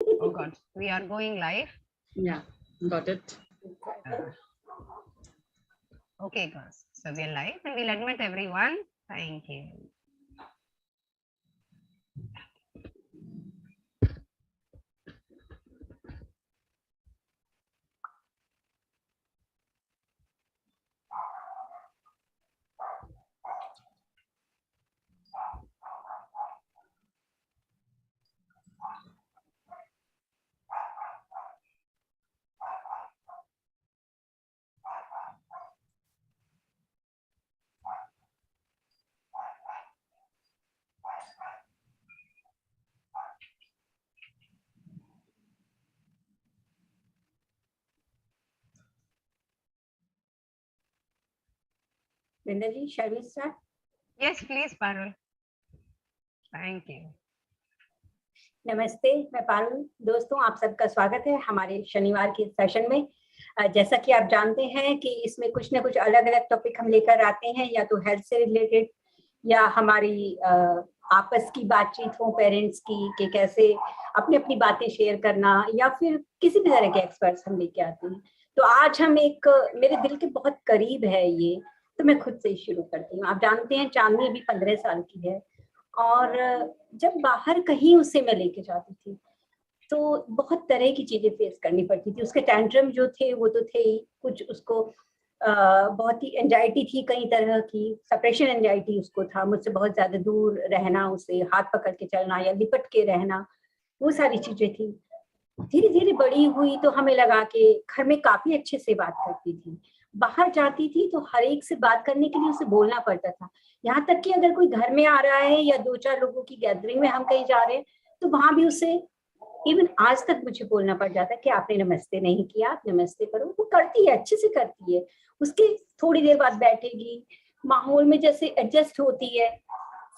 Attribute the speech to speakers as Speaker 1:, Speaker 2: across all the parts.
Speaker 1: Oh God, we are going live.
Speaker 2: Yeah, got it.
Speaker 1: Okay, girls. So we are live and we'll admit everyone. Thank you.
Speaker 3: Linda ji, shall we start?
Speaker 1: Yes, please, Parul. Thank you.
Speaker 3: नमस्ते, मैं पारुल। दोस्तों, आप सबका स्वागत है हमारे शनिवार के सेशन में। जैसा कि आप जानते हैं कि इसमें कुछ ना कुछ अलग अलग टॉपिक हम लेकर आते हैं, या तो हेल्थ से रिलेटेड या हमारी आपस की बातचीत हो पेरेंट्स की, कि कैसे अपनी अपनी बातें शेयर करना, या फिर किसी भी तरह के एक्सपर्ट्स हम लेके आते हैं। तो आज हम एक मेरे दिल के बहुत करीब है ये, तो मैं खुद से ही शुरू करती हूँ। आप जानते हैं चांदनी अभी 15 साल की है, और जब बाहर कहीं उसे मैं लेके जाती थी तो बहुत तरह की चीजें फेस करनी पड़ती थी। उसके टैंट्रम जो थे वो तो थे ही, कुछ उसको बहुत ही एंजाइटी थी, कई तरह की सेपरेशन एंजाइटी उसको था, मुझसे बहुत ज्यादा दूर रहना, उसे हाथ पकड़ के चलना या लिपट के रहना, वो सारी चीजें थी। धीरे धीरे बड़ी हुई तो हमें लगा कि घर में काफी अच्छे से बात करती थी, बाहर जाती थी तो हर एक से बात करने के लिए उसे बोलना पड़ता था। यहाँ तक कि अगर कोई घर में आ रहा है या 2-4 लोगों की गैदरिंग में हम कहीं जा रहे हैं तो वहां भी उसे, इवन आज तक मुझे बोलना पड़ जाता है कि आपने नमस्ते नहीं किया, आप नमस्ते करो। वो करती है, अच्छे से करती है। उसके थोड़ी देर बाद बैठेगी, माहौल में जैसे एडजस्ट होती है,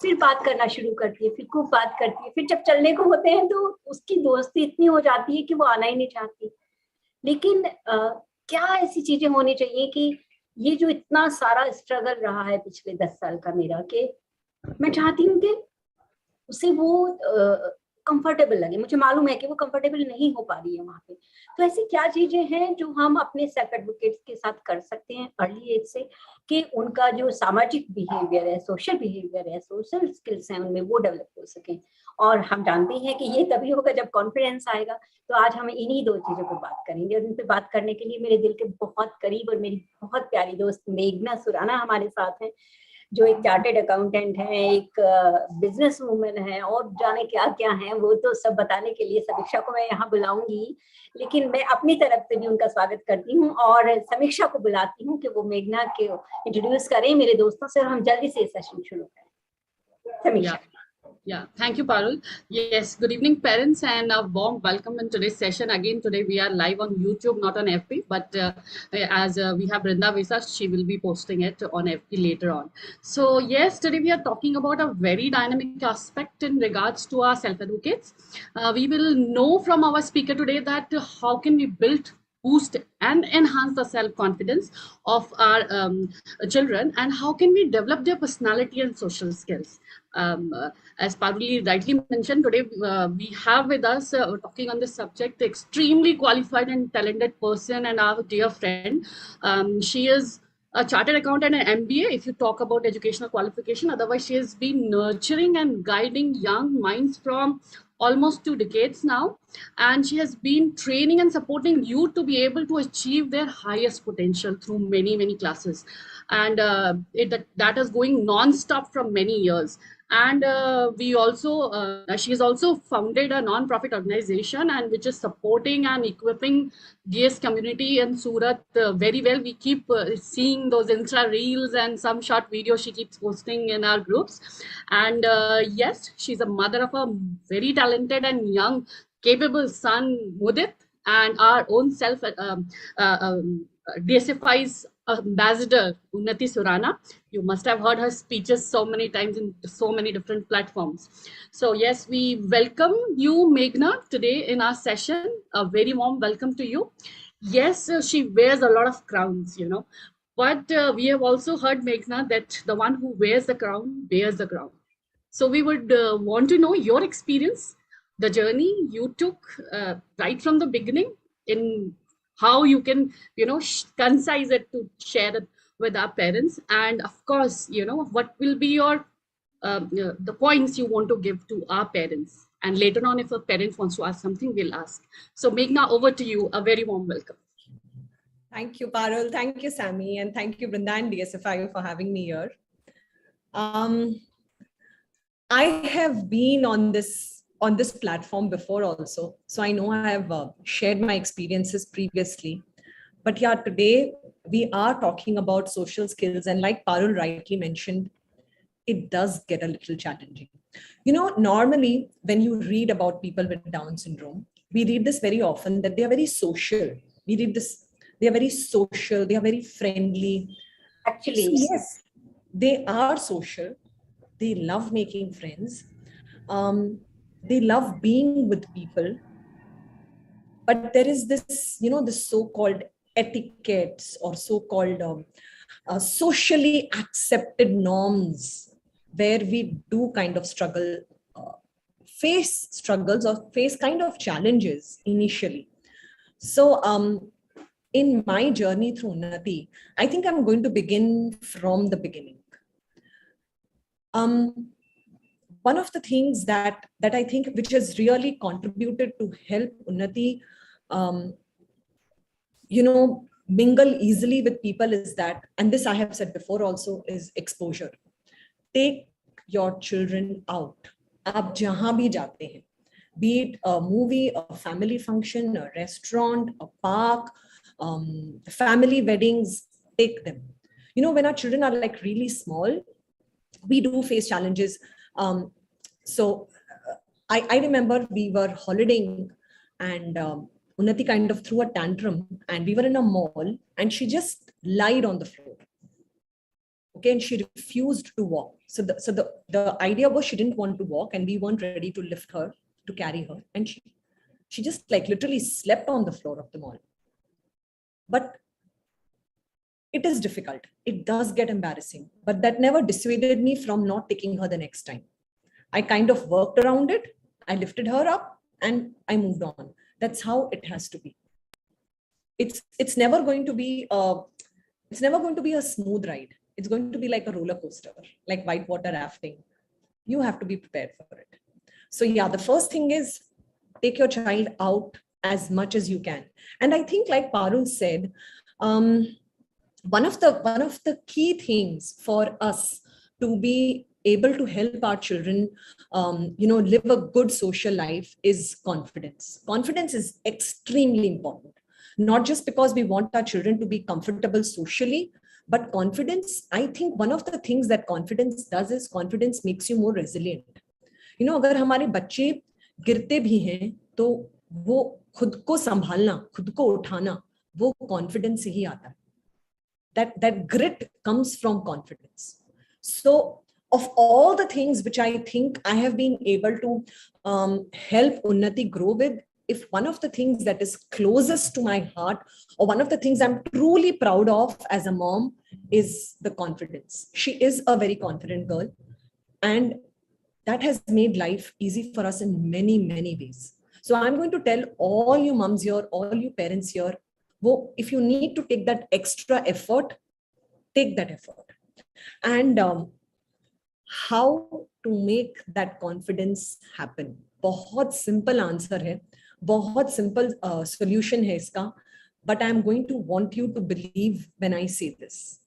Speaker 3: फिर बात करना शुरू करती है, फिर खूब बात करती है, फिर जब चलने को होते हैं तो उसकी दोस्ती इतनी हो जाती है कि वो आना ही नहीं चाहती। लेकिन क्या ऐसी चीजें होनी चाहिए कि ये जो इतना सारा स्ट्रगल रहा है पिछले 10 साल का मेरा, कि मैं चाहती हूँ कि उसे वो कंफर्टेबल लगे। मुझे मालूम है कि वो कंफर्टेबल नहीं हो पा रही है वहां पे। तो ऐसी क्या चीजें हैं जो हम अपने सेल्फ एडवोकेट्स के साथ कर सकते हैं अर्ली एज से, कि उनका जो सामाजिक बिहेवियर है, सोशल बिहेवियर है, सोशल स्किल्स हैं, उनमें वो डेवलप हो सके। और हम जानते हैं कि ये तभी होगा जब कॉन्फिडेंस आएगा। तो आज हम इन्हीं 2 चीजों पर बात करेंगे, और इन पे बात करने के लिए मेरे दिल के बहुत करीब और मेरी बहुत प्यारी दोस्त मेघना सुराना हमारे साथ हैं, जो एक चार्टेड अकाउंटेंट है, एक बिजनेस वूमेन है, और जाने क्या क्या है। वो तो सब बताने के लिए समीक्षा को मैं यहाँ बुलाऊंगी, लेकिन मैं अपनी तरफ से भी उनका स्वागत करती हूँ और समीक्षा को बुलाती हूँ कि वो मेघना के इंट्रोड्यूस करें मेरे दोस्तों से, और हम जल्दी से सेशन शुरू करें। समीक्षा।
Speaker 2: Yeah, thank you, Parul. Yes, good evening, parents, and a warm welcome in today's session. Again, today we are live on YouTube, not on FB, but as we have Brinda Visa, she will be posting it on FB later on. So, yes, today we are talking about a very dynamic aspect in regards to our self-advocates. We will know from our speaker today that how can we build, boost and enhance the self-confidence of our children, and how can we develop their personality and social skills. As Paruli rightly mentioned, today we have with us talking on this subject extremely qualified and talented person and our dear friend. She is a chartered accountant and an MBA if you talk about educational qualification. Otherwise, she has been nurturing and guiding young minds from almost 2 decades now, and she has been training and supporting youth to be able to achieve their highest potential through many classes, and that is going non-stop from many years. And she has also founded a non-profit organization, and which is supporting and equipping GS community in Surat very well. We keep seeing those Insta reels and some short videos she keeps posting in our groups. And yes, she's a mother of a very talented and young, capable son, Mudit, and our own self DSFI's ambassador, Unnati Surana. You must have heard her speeches so many times in so many different platforms. So yes, we welcome you, Meghna, today in our session. A very warm welcome to you. Yes, she wears a lot of crowns, but we have also heard, Meghna, that the one who wears the crown bears the crown. So we would want to know your experience. the journey you took right from the beginning in how you can, concise it to share it with our parents. And of course, what will be your the points you want to give to our parents. And later on, if a parent wants to ask something, we'll ask. So Meghna, over to you. A very warm welcome.
Speaker 4: Thank you, Parul. Thank you, Sammy. And thank you, Brinda and DSFI for having me here. I have been on this platform before also. So I know I have shared my experiences previously. But yeah, today we are talking about social skills. And like Parul rightly mentioned, it does get a little challenging. Normally when you read about people with Down syndrome, we read this very often that they are very social. We read this, they are very social, they are very friendly.
Speaker 3: Actually,
Speaker 4: So yes, they are social. They love making friends. They love being with people. But there is this, this so-called etiquettes or so-called socially accepted norms where we do kind of struggle, face struggles or face kind of challenges initially. So in my journey through Unnati, I think I'm going to begin from the beginning. One of the things that I think which has really contributed to help Unnati, mingle easily with people is that, and this I have said before also, is exposure. Take your children out. आप जहां भी जाते हैं, be it a movie, a family function, a restaurant, a park, family weddings, take them. When our children are like really small, we do face challenges. So I remember we were holidaying and Unnati kind of threw a tantrum and we were in a mall and she just lied on the floor. Okay, and she refused to walk. So the idea was she didn't want to walk and we weren't ready to lift her, to carry her. And she just like literally slept on the floor of the mall. But it is difficult. It does get embarrassing, but that never dissuaded me from not taking her the next time. I kind of worked around it. I lifted her up and I moved on. That's how it has to be. It's never going to be a smooth ride. It's going to be like a roller coaster, like whitewater rafting. You have to be prepared for it. So yeah, the first thing is take your child out as much as you can. And I think like Parul said, one of the key things for us to be able to help our children, live a good social life is confidence. Confidence is extremely important, not just because we want our children to be comfortable socially, but confidence, I think one of the things that confidence does is confidence makes you more resilient. अगर हमारे बच्चे गिरते भी हैं, तो वो खुद को संभालना, खुद को उठाना, वो confidence से ही आता है. That grit comes from confidence. So of all the things which I think I have been able to help Unnati grow with, if one of the things that is closest to my heart or one of the things I'm truly proud of as a mom is the confidence. She is a very confident girl and that has made life easy for us in many, many ways. So I'm going to tell all you moms here, all you parents here, if you need to take that extra effort, take that effort. And how to make that confidence happen? बहुत simple answer है, बहुत simple solution है इसका, but I'm going to want you to believe when I say this.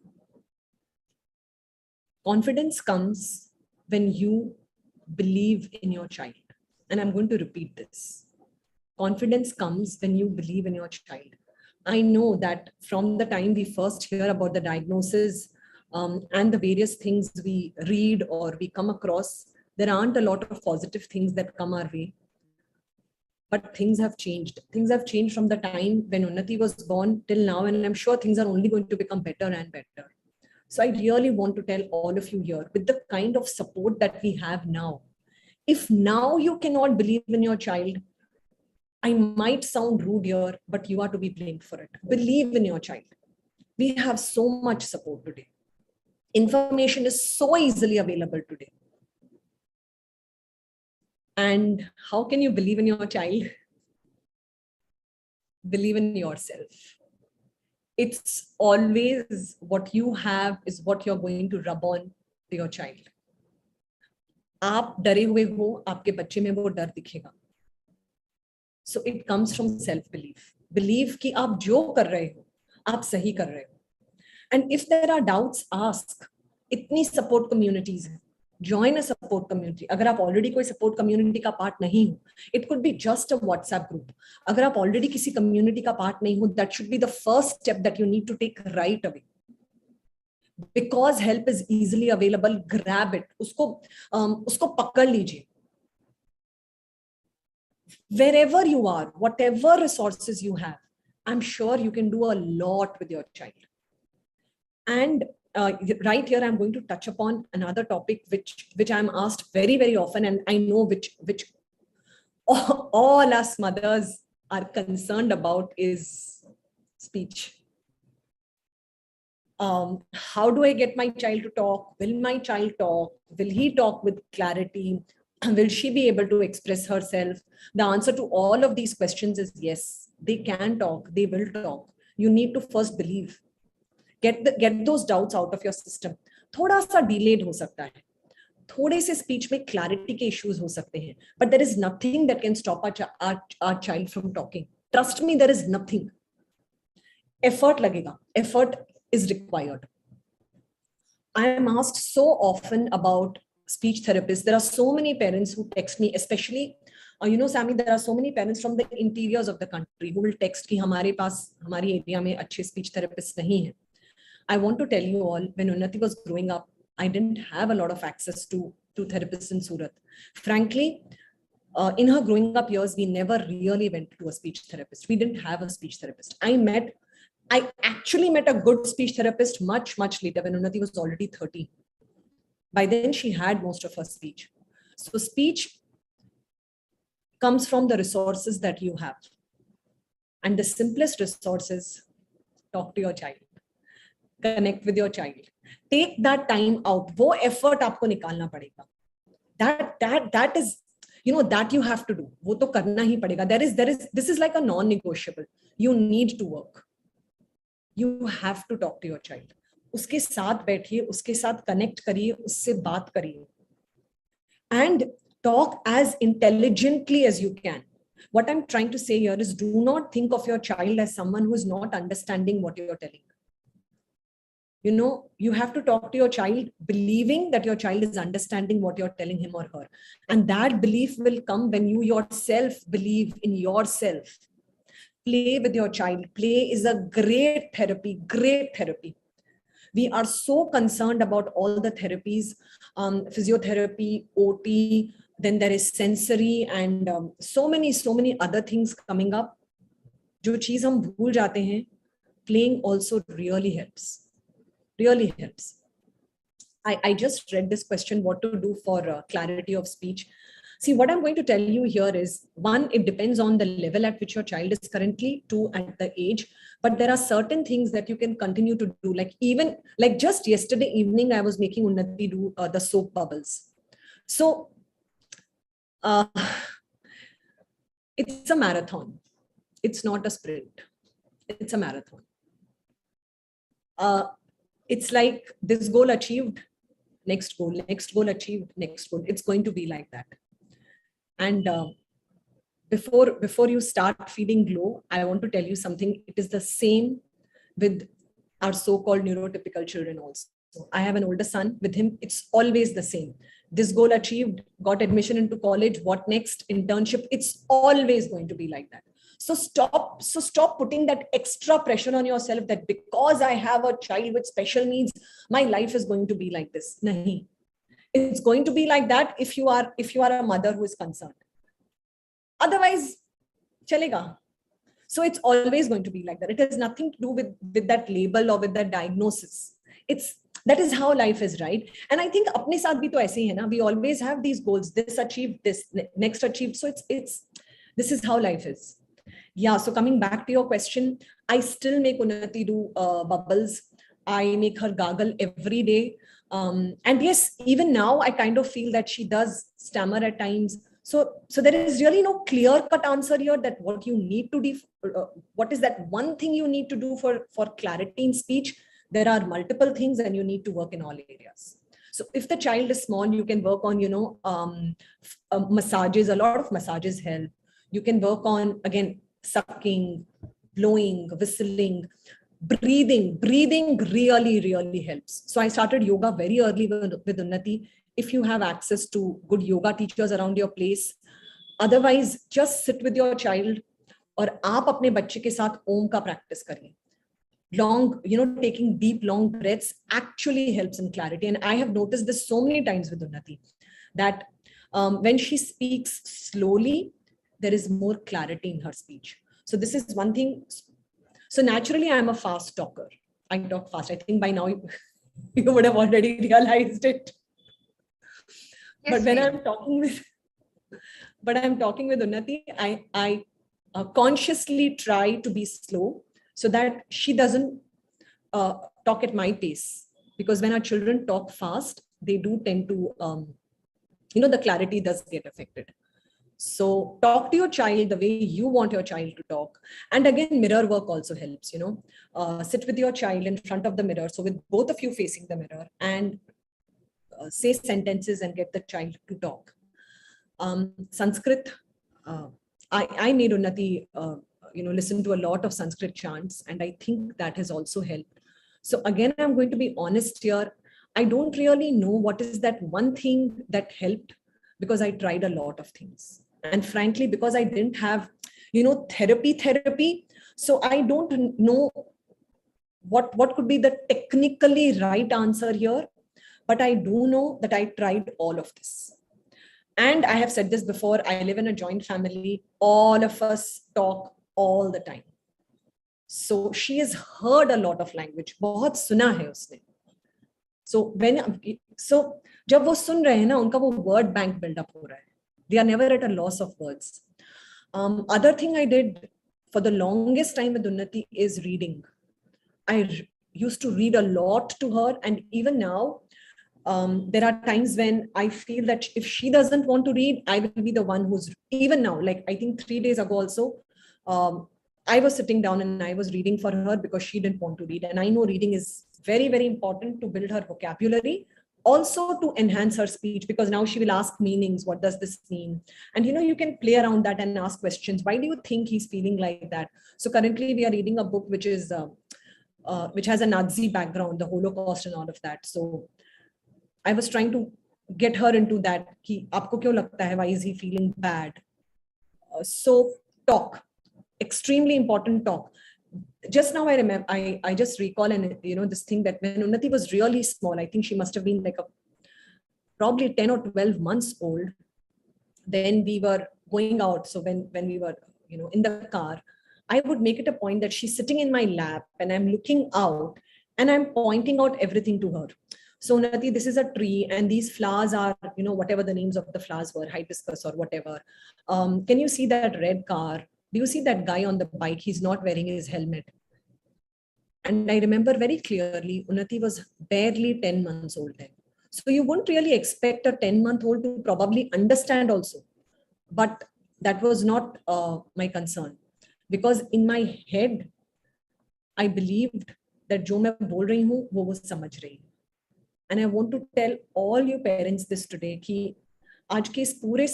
Speaker 4: Confidence comes when you believe in your child. And I'm going to repeat this. Confidence comes when you believe in your child. I know that from the time we first hear about the diagnosis and the various things we read or we come across, there aren't a lot of positive things that come our way. But things have changed. Things have changed from the time when Unnati was born till now, and I'm sure things are only going to become better and better. So I really want to tell all of you here, with the kind of support that we have now, if now you cannot believe in your child, I might sound rude here, but you are to be blamed for it. Believe in your child. We have so much support today. Information is so easily available today. And how can you believe in your child? Believe in yourself. It's always what you have is what you're going to rub on to your child. आप डरे हुए हो, आपके बच्चे में वो डर दिखेगा. So it comes from self-belief. Believe कि आप जो कर रहे हो, आप सही कर रहे हो. And if there are doubts, ask. इतनी support communities हैं. Join a support community. अगर आप already कोई support community का part नहीं हो, it could be just a WhatsApp group. अगर आप already किसी community का part नहीं हो, that should be the first step that you need to take right away. Because help is easily available, grab it. उसको पकड़ लीजिए. Wherever you are, whatever resources you have, I'm sure you can do a lot with your child. And right here, I'm going to touch upon another topic which I'm asked very, very often, and I know which all us mothers are concerned about is speech. How do I get my child to talk? Will my child talk? Will he talk with clarity? Will she be able to express herself? The answer to all of these questions is yes. They can talk. They will talk. You need to first believe. Get those doubts out of your system. थोड़ा सा delayed हो सकता है. थोड़े से speech में clarity के issues हो सकते हैं. But there is nothing that can stop our child from talking. Trust me, there is nothing. Effort लगेगा. Effort is required. I am asked so often about speech therapists. There are so many parents who text me, especially, Sammy, there are so many parents from the interiors of the country who will text कि हमारे पास हमारी area में अच्छे speech therapists नहीं हैं. I want to tell you all, when Unnati was growing up, I didn't have a lot of access to therapists in Surat. Frankly, in her growing up years, we never really went to a speech therapist. We didn't have a speech therapist. I actually met a good speech therapist much, much later when Unnati was already 30. By then, she had most of her speech. So speech comes from the resources that you have. And the simplest resource is talk to your child. Connect with your child. Take that time out. वो effort आपको निकालना पड़ेगा. That is, that you have to do. वो तो करना ही पड़ेगा. This is like a non-negotiable. You need to work. You have to talk to your child. उसके साथ बैठिए, उसके साथ connect करिए, उससे बात करिए. And talk as intelligently as you can. What I'm trying to say here is, do not think of your child as someone who is not understanding what you're telling. You have to talk to your child believing that your child is understanding what you're telling him or her. And that belief will come when you yourself believe in yourself. Play with your child. Play is a great therapy, great therapy. We are so concerned about all the therapies, physiotherapy, OT, then there is sensory and so many other things coming up. जो चीज हम भूल जाते हैं, playing also really helps. Really helps. I just read this question, what to do for clarity of speech. See, what I'm going to tell you here is, one, it depends on the level at which your child is currently, two, at the age, but there are certain things that you can continue to do. Like just yesterday evening, I was making Unnati do the soap bubbles. So it's a marathon. It's not a sprint. It's a marathon. It's like this goal achieved, next goal achieved, next goal. It's going to be like that. And before you start feeling low, I want to tell you something. It is the same with our so-called neurotypical children also. I have an older son. With him, it's always the same. This goal achieved, got admission into college, what next? Internship. It's always going to be like that. So stop putting that extra pressure on yourself that because I have a child with special needs, my life is going to be like this. Nahi. It's going to be like that if you are a mother who is concerned. Otherwise, chalega. So it's always going to be like that. It has nothing to do with that label or with that diagnosis. That is how life is, right? And I think apne saath bhi to aise hi hai na. We always have these goals. This achieved, this next achieved. So this is how life is. Yeah, so coming back to your question, I still make Unnati do bubbles. I make her gargle every day. And yes, even now I kind of feel that she does stammer at times. So there is really no clear cut answer here that what you need to do, what is that one thing you need to do for clarity in speech. There are multiple things and you need to work in all areas. So if the child is small, you can work on, massages. A lot of massages help. You can work on, again, sucking, blowing, whistling, breathing. Breathing really, really helps. So I started yoga very early with Unnati. If you have access to good yoga teachers around your place, otherwise just sit with your child और आप अपने बच्चे के साथ ओम का practice करिए. Long, taking deep, long breaths actually helps in clarity. And I have noticed this so many times with Unnati, that when she speaks slowly, there is more clarity in her speech. So this is one thing. So naturally, I'm a fast talker. I talk fast. I think by now you would have already realized it.
Speaker 1: Yes,
Speaker 4: But when
Speaker 1: ma'am.
Speaker 4: I'm talking with Unnati, I consciously try to be slow so that she doesn't talk at my pace. Because when our children talk fast, they do tend to, the clarity does get affected. So talk to your child the way you want your child to talk. And again, mirror work also helps, sit with your child in front of the mirror. So with both of you facing the mirror, and say sentences and get the child to talk. Sanskrit, I made Unnati, listen to a lot of Sanskrit chants, and I think that has also helped. So again, I'm going to be honest here. I don't really know what is that one thing that helped, because I tried a lot of things. And frankly, because I didn't have, therapy. So I don't know what could be the technically right answer here. But I do know that I tried all of this. And I have said this before, I live in a joint family. All of us talk all the time. So she has heard a lot of language. बहुत सुना है उसने. So जब वो सुन रहे हैं ना, उनका वो word bank build up हो रहा है. They are never at a loss of words. Other thing I did for the longest time with Unnati is reading. I used to read a lot to her, and even now, there are times when I feel that if she doesn't want to read, I will be the one who's, even now, like I think 3 days ago also, I was sitting down and I was reading for her because she didn't want to read. And I know reading is very, very important to build her vocabulary, also to enhance her speech, because now she will ask meanings. What does this mean? And you can play around that and ask questions. Why do you think he's feeling like that? So currently we are reading a book which is which has a Nazi background, the Holocaust and all of that. So I was trying to get her into that. Ki, aapko kyun lagta hai? Why is he feeling bad? So talk, extremely important, talk. Just now I remember, I just recall, and this thing that when Unnati was really small, I think she must have been like probably 10 or 12 months old. Then we were going out. So when we were, in the car, I would make it a point that she's sitting in my lap and I'm looking out and I'm pointing out everything to her. So Unnati, this is a tree and these flowers are, whatever the names of the flowers were, hibiscus or whatever. Can you see that red car? Do you see that guy on the bike? He's not wearing his helmet. And I remember very clearly, Unnati was barely 10 months old then. So you wouldn't really expect a 10-month-old to probably understand also. But that was not my concern. Because in my head, I believed that जो मैं बोल रही हूँ वो समझ रही. And I want to tell all you parents this today कि आज के इस पूरे,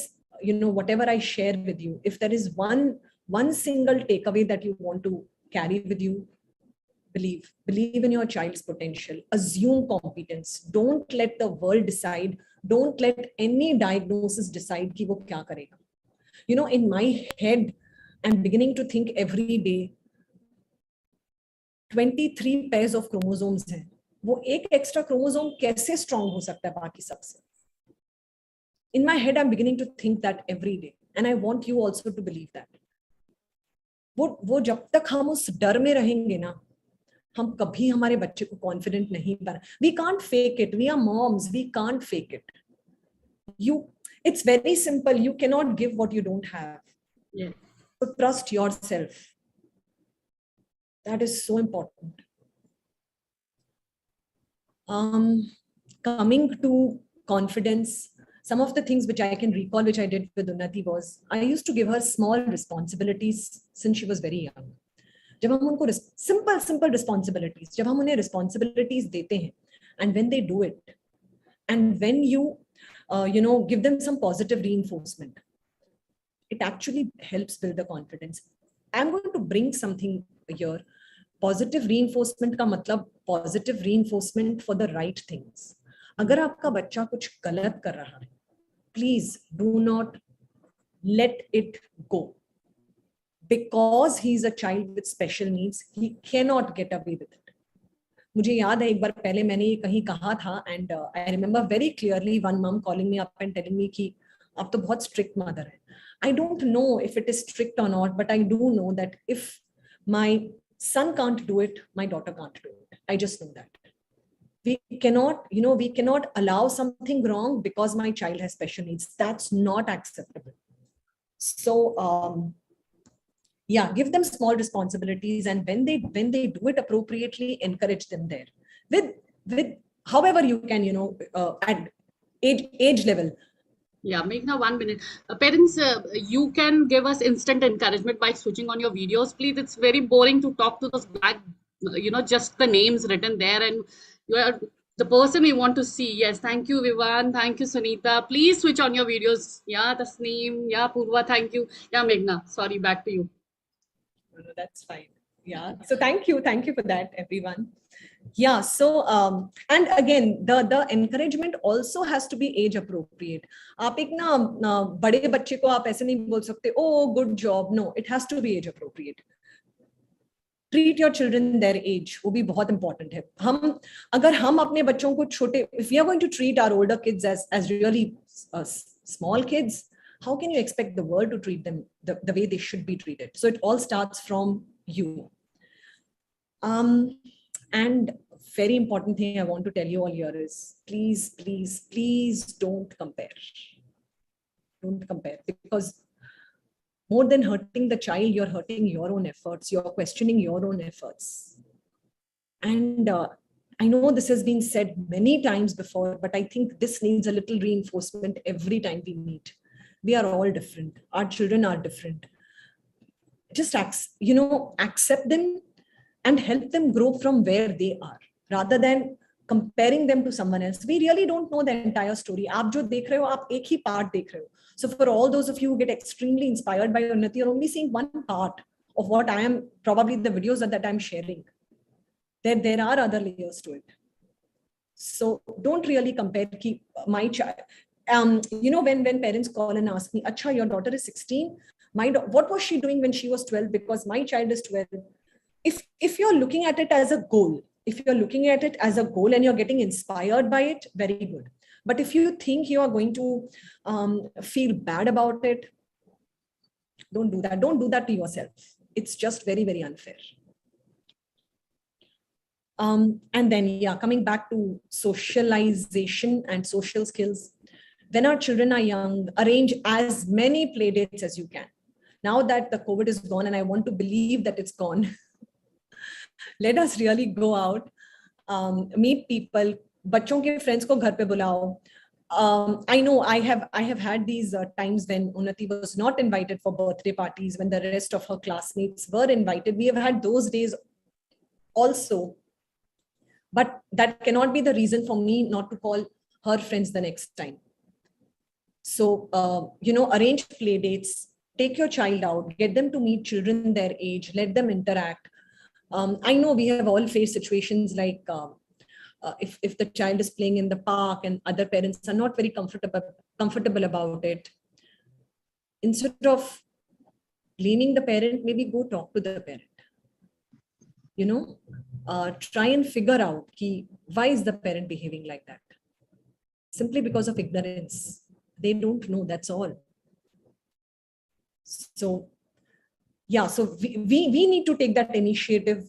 Speaker 4: whatever I share with you, if there is one single takeaway that you want to carry with you, believe in your child's potential, assume competence. Don't let the world decide. Don't let any diagnosis decide कि वो क्या करेगा. In my head, I'm beginning to think every day, 23 pairs of chromosomes हैं. वो एक extra chromosome कैसे strong हो सकता है बाकी सबसे? In my head, I'm beginning to think that every day. And I want you also to believe that. वो जब तक हम उस डर में रहेंगे ना, हम कभी हमारे बच्चे को confident नहीं बना. We can't fake it. We are moms. We can't fake it. It's very simple. You cannot give what you don't have.
Speaker 2: Yeah.
Speaker 4: So trust yourself. That is so important. Coming to confidence, some of the things which I can recall, which I did with Unnati was, I used to give her small responsibilities since she was very young. जब हम उनको simple responsibilities, जब हम उन्हें responsibilities देते हैं, and when they do it, and when you give them some positive reinforcement, it actually helps build the confidence. I'm going to bring something here. Positive reinforcement का मतलब positive reinforcement for the right things. अगर आपका बच्चा कुछ गलत कर रहा है, please do not let it go. Because he is a child with special needs, he cannot get away with it. मुझे याद है एक बार पहले मैंने ये कहीं कहा था, and I remember very clearly one mom calling me up and telling me कि आप तो बहुत strict mother है. I don't know if it is strict or not, but I do know that if my son can't do it, my daughter can't do it. I just know that. We cannot allow something wrong because my child has special needs. That's not acceptable. So, yeah, give them small responsibilities, and when they do it appropriately, encourage them there with however you can, at age level.
Speaker 2: Yeah, Meghna, 1 minute. Parents, you can give us instant encouragement by switching on your videos. Please, it's very boring to talk to those black, just the names written there, and you are the person we want to see. Yes, thank you, Vivan. Thank you, Sunita. Please switch on your videos. Yeah, Tasneem. Yeah, Purva, thank you. Yeah, Meghna, sorry, back to you.
Speaker 4: No, that's fine. Yeah. So thank you for that, everyone. Yeah. So and again, the encouragement also has to be age appropriate. आप एक ना बड़े बच्चे को आप ऐसे नहीं बोल सकते, oh good job. No, it has to be age appropriate. Treat your children their age. वो भी बहुत important है. अगर हम अपने बच्चों को छोटे, if we are going to treat our older kids as really small kids, how can you expect the world to treat them the way they should be treated? So it all starts from you. And very important thing I want to tell you all here is, please don't compare. Don't compare, because more than hurting the child, you're hurting your own efforts. You're questioning your own efforts. And I know this has been said many times before, but I think this needs a little reinforcement every time we meet. We are all different. Our children are different. Just accept them and help them grow from where they are, rather than comparing them to someone else. We really don't know the entire story. आप जो देख रहे हो, आप एक ही part देख रहे हो. So for all those of you who get extremely inspired by Unnati, you're only seeing one part of what I am, probably the videos that I'm sharing. There are other layers to it. So don't really compare. Keep my child. When parents call and ask me, Acha, your daughter is 16. What was she doing when she was 12? Because my child is 12. If you're looking at it as a goal, and you're getting inspired by it, very good. But if you think you are going to feel bad about it, don't do that. Don't do that to yourself. It's just very, very unfair. And then, coming back to socialization and social skills. When our children are young, arrange as many play dates as you can. Now that the COVID is gone, and I want to believe that it's gone, let us really go out, meet people, बच्चों के friends को घर पे बुलाओ. I know I have had these times when Unnati was not invited for birthday parties, when the rest of her classmates were invited. We have had those days also, but that cannot be the reason for me not to call her friends the next time. So, arrange play dates, take your child out, get them to meet children their age, let them interact. I know we have all faced situations like if the child is playing in the park and other parents are not very comfortable about it. Instead of blaming the parent, maybe go talk to the parent. Try and figure out why is the parent behaving like that? Simply because of ignorance. They don't know, that's all. So, so we need to take that initiative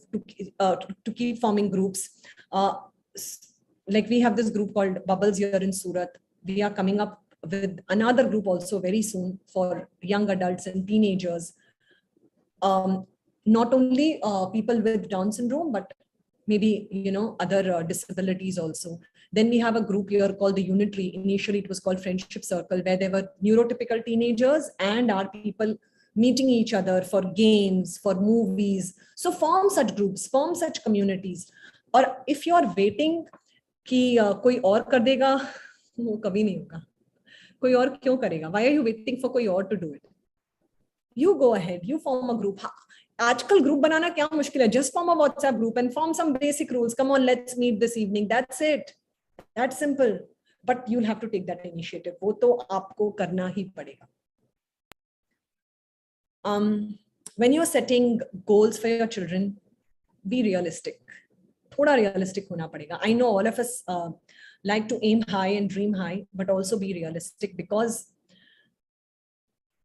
Speaker 4: to keep forming groups. Like we have this group called Bubbles here in Surat. We are coming up with another group also very soon for young adults and teenagers. Not only people with Down syndrome, but maybe, other disabilities also. Then we have a group here called the Unitary. Initially, it was called Friendship Circle, where there were neurotypical teenagers and our people meeting each other for games, for movies. So form such groups, form such communities. Or if you are waiting कि कोई और कर देगा, वो कभी नहीं होगा. कोई और क्यों करेगा? Why are you waiting for कोई और to do it? You go ahead, you form a group. आजकल ग्रुप बनाना क्या मुश्किल है? Just form a WhatsApp group and form some basic rules. Come on, let's meet this evening. That's it. That's simple. But you'll have to take that initiative. वो तो आपको करना ही पड़ेगा. When you're setting goals for your children, be realistic. थोड़ा realistic होना पड़ेगा. I know all of us like to aim high and dream high, but also be realistic, because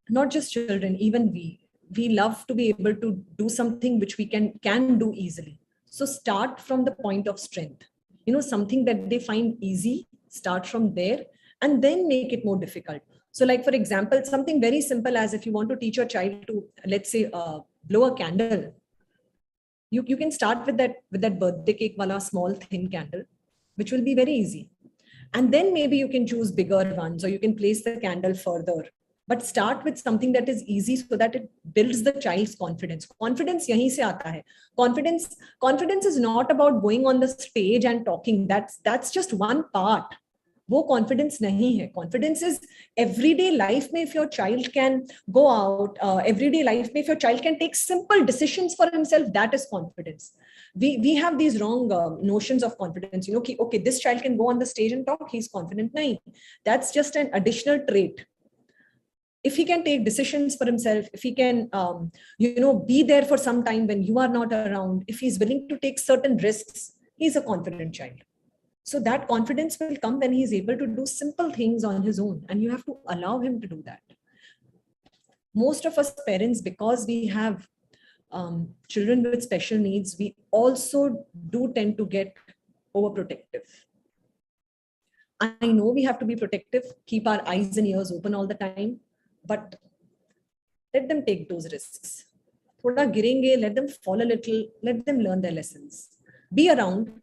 Speaker 4: not just children, even we love to be able to do something which we can do easily. So start from the point of strength. You know, something that they find easy, start from there and then make it more difficult. So like, for example, something very simple as if you want to teach your child to, let's say, blow a candle. You can start with that birthday cake wala small thin candle, which will be very easy. And then maybe you can choose bigger ones, or you can place the candle further. But start with something that is easy so that it builds the child's confidence. Confidence yahi se aata hai. Confidence is not about going on the stage and talking. That's just one part. वो confidence नहीं है. Confidence is everyday life में, if your child can go out, everyday life में, if your child can take simple decisions for himself, that is confidence. We have these wrong notions of confidence, you know, कि, okay, this child can go on the stage and talk, he's confident. नहीं, that's just an additional trait. If he can take decisions for himself, if he can, be there for some time when you are not around, if he's willing to take certain risks, he's a confident child. So that confidence will come when he's able to do simple things on his own, and you have to allow him to do that. Most of us parents, because we have children with special needs, we also do tend to get overprotective. I know we have to be protective, keep our eyes and ears open all the time, but let them take those risks. Thoda girenge, let them fall a little, let them learn their lessons. Be around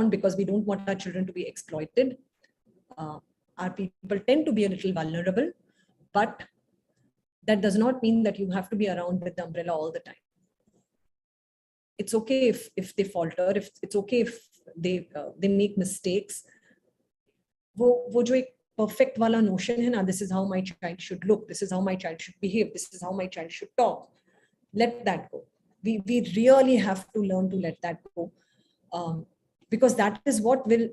Speaker 4: because we don't want our children to be exploited. Our people tend to be a little vulnerable, but that does not mean that you have to be around with the umbrella all the time. It's okay if they falter, it's okay if they make mistakes. वो जो एक perfect wala notion hai na, this is how my child should look, this is how my child should behave, this is how my child should talk. Let that go. We really have to learn to let that go. Because that is what will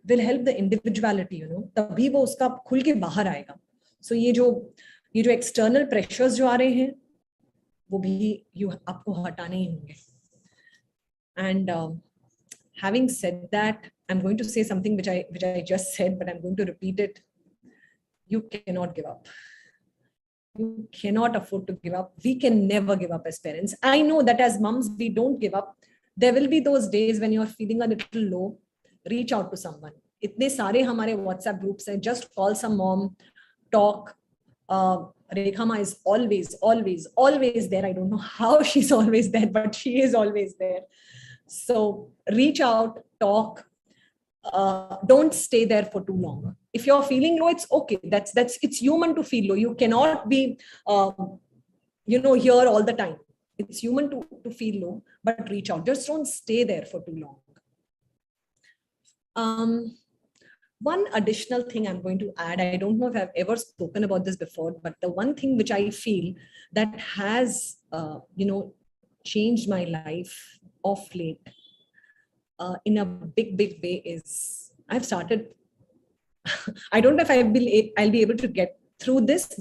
Speaker 4: help the individuality, you know, तभी वो उसका खुल के बाहर आएगा. So ये जो external pressures जो आ रहे हैं, वो भी आपको हटाने ही होंगे. And having said that, I'm going to say something which I just said, but I'm going to repeat it. You cannot give up. You cannot afford to give up. We can never give up as parents. I know that as moms, we don't give up. There will be those days when you're feeling a little low. Reach out to someone. इतने सारे हमारे WhatsApp groups हैं. Just call some mom, talk. Rekha Ma is always there. I don't know how she's always there, but she is always there. So reach out, talk. Don't stay there for too long. If you're feeling low, it's okay. It's human to feel low. You cannot be, here all the time. It's human to feel low, but reach out. Just don't stay there for too long. One additional thing I'm going to add, I don't know if I've ever spoken about this before, but the one thing which I feel that has, changed my life of late in a big way is I've started, I don't know if I'll be able to get through this,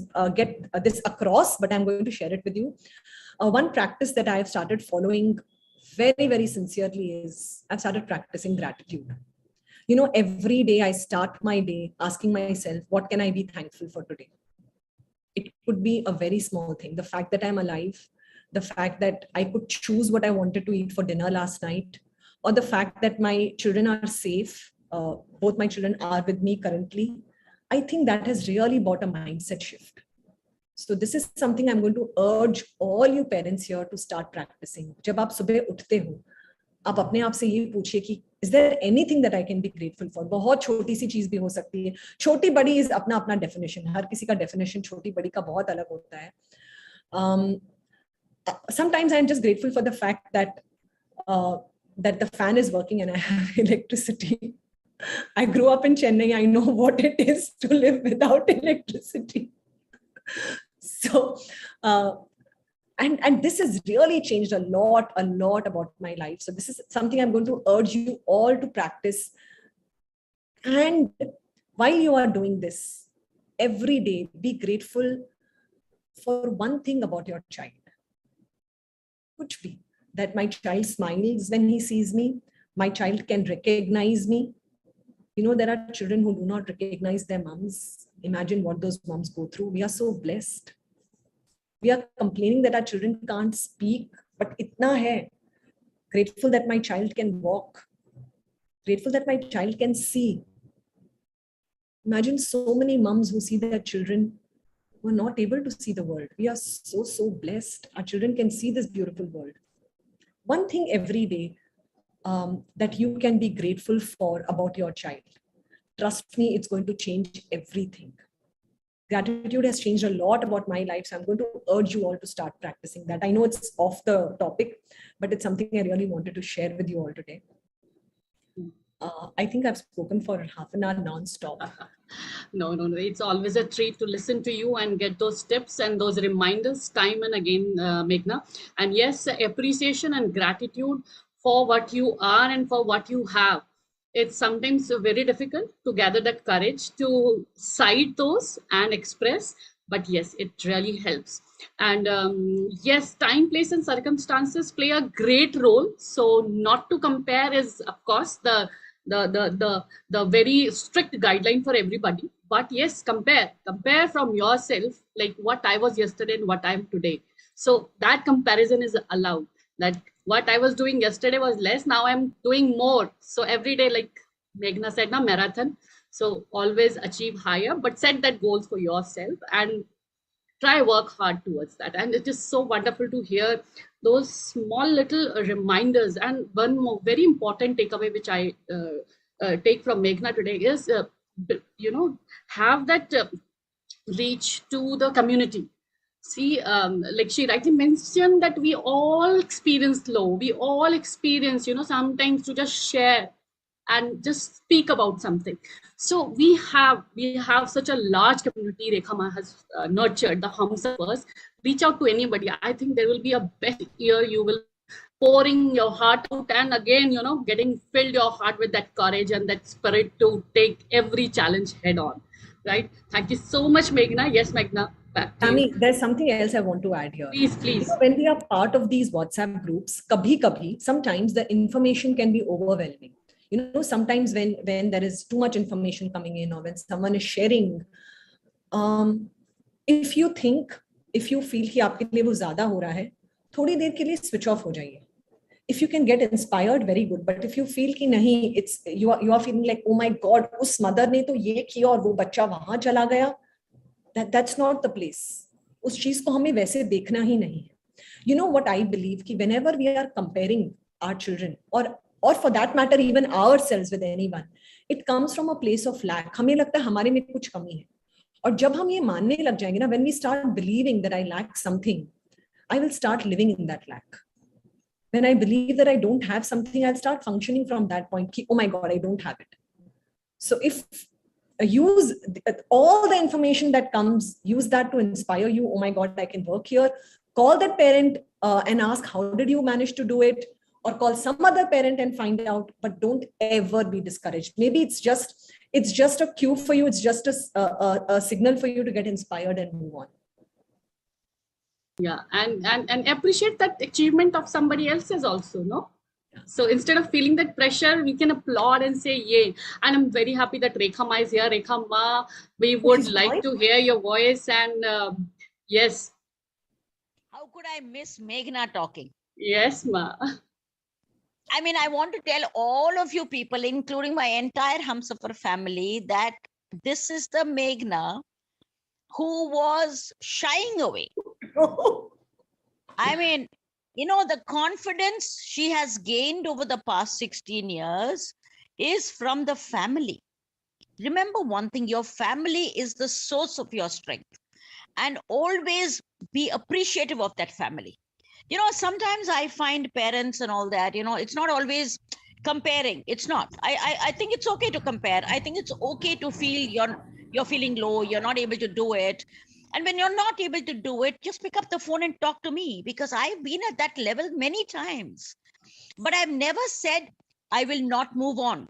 Speaker 4: this across, but I'm going to share it with you. One practice that I've started following very, very sincerely is I've started practicing gratitude. You know, every day I start my day asking myself, what can I be thankful for today? It could be a very small thing. The fact that I'm alive, the fact that I could choose what I wanted to eat for dinner last night, or the fact that my children are safe. Both my children are with me currently. I think that has really brought a mindset shift. So this is something I'm going to urge all you parents here to start practicing. जब आप सुबह उठते हो, आप अपने आप से ये पूछिए कि is there anything that I can be grateful for? बहुत छोटी सी चीज भी हो सकती है. छोटी बड़ी is अपना अपना definition. हर किसी का definition छोटी बड़ी का बहुत अलग होता है. Sometimes I'm just grateful for the fact that that the fan is working and I have electricity. I grew up in Chennai. I know what it is to live without electricity. So, and this has really changed a lot about my life. So this is something I'm going to urge you all to practice. And while you are doing this, every day, be grateful for one thing about your child. Could be that my child smiles when he sees me. My child can recognize me. You know, there are children who do not recognize their moms. Imagine what those moms go through. We are so blessed. We are complaining that our children can't speak, but itna hai. Grateful that my child can walk. Grateful that my child can see. Imagine so many moms who see their children who are not able to see the world. We are so blessed. Our children can see this beautiful world. One thing every day that you can be grateful for about your child. Trust me, it's going to change everything. Gratitude has changed a lot about my life. So I'm going to urge you all to start practicing that. I know it's off the topic, but it's something I really wanted to share with you all today. I think I've spoken for half an hour non-stop.
Speaker 2: No. It's always a treat to listen to you and get those tips and those reminders time and again, Meghna. And yes, appreciation and gratitude for what you are and for what you have. It's sometimes very difficult to gather that courage to cite those and express. But yes, it really helps. And yes, time, place, and circumstances play a great role. So not to compare is, of course, the very strict guideline for everybody. But yes, compare from yourself, like what I was yesterday and what I am today. So that comparison is allowed. That what I was doing yesterday was less, now I'm doing more. So every day, like Meghna said, na marathon. So always achieve higher, but set that goals for yourself and try work hard towards that. And it is so wonderful to hear those small little reminders. And one more very important takeaway which I take from Meghna today is have that reach to the community. See, like she rightly mentioned that we all experience low, we all experience, sometimes to just share and just speak about something. So we have such a large community. Rekha Ma has nurtured the Humsuppers. Reach out to anybody. I think there will be a best year. You will pouring your heart out and again, getting filled your heart with that courage and that spirit to take every challenge head on. Right? Thank you so much, Meghna. Yes, Meghna.
Speaker 4: Tammy, there's something else I want to add here.
Speaker 2: Please.
Speaker 4: When we are part of these WhatsApp groups, sometimes the information can be overwhelming. Sometimes when there is too much information coming in or when someone is sharing, if you feel कि आपके लिए वो ज़्यादा हो रहा है, थोड़ी देर के लिए switch off हो जाइए. If you can get inspired, very good. But if you feel कि नहीं, you are feeling like, oh my God, उस mother ने तो ये किया और वो बच्चा वहाँ चला गया. That's not the place. उस चीज को हमें वैसे देखना ही नहीं है. You know what I believe कि whenever we are comparing our children or for that matter even ourselves with anyone, it comes from a place of lack. हमें लगता है हमारे में कुछ कमी है. और जब हम ये मानने लग जाएंगे ना, when we start believing that I lack something, I will start living in that lack. When I believe that I don't have something, I'll start functioning from that point. Ki, oh my God, I don't have it. So if use all the information that comes, use that to inspire you. Oh my God, I can work here. Call that parent and ask, how did you manage to do it? Or call some other parent and find out, but don't ever be discouraged. Maybe it's just a cue for you. It's just a signal for you to get inspired and move on.
Speaker 2: Yeah, and appreciate that achievement of somebody else's also, no? So instead of feeling that pressure, we can applaud and say, yay. And I'm very happy that Rekha Ma is here. Rekha Ma, we would like to hear your voice. And yes.
Speaker 5: How could I miss Meghna talking?
Speaker 2: Yes, Ma.
Speaker 5: I mean, I want to tell all of you people, including my entire Humsafar family, that this is the Meghna who was shying away. I mean, you know, the confidence she has gained over the past 16 years is from the family. Remember one thing, your family is the source of your strength, and always be appreciative of that family. You know, sometimes I find parents and all that, you know, it's not always comparing. It's not. I think it's okay to compare. I think it's okay to feel you're feeling low, you're not able to do it. And when you're not able to do it, just pick up the phone and talk to me, because I've been at that level many times. But I've never said I will not move on.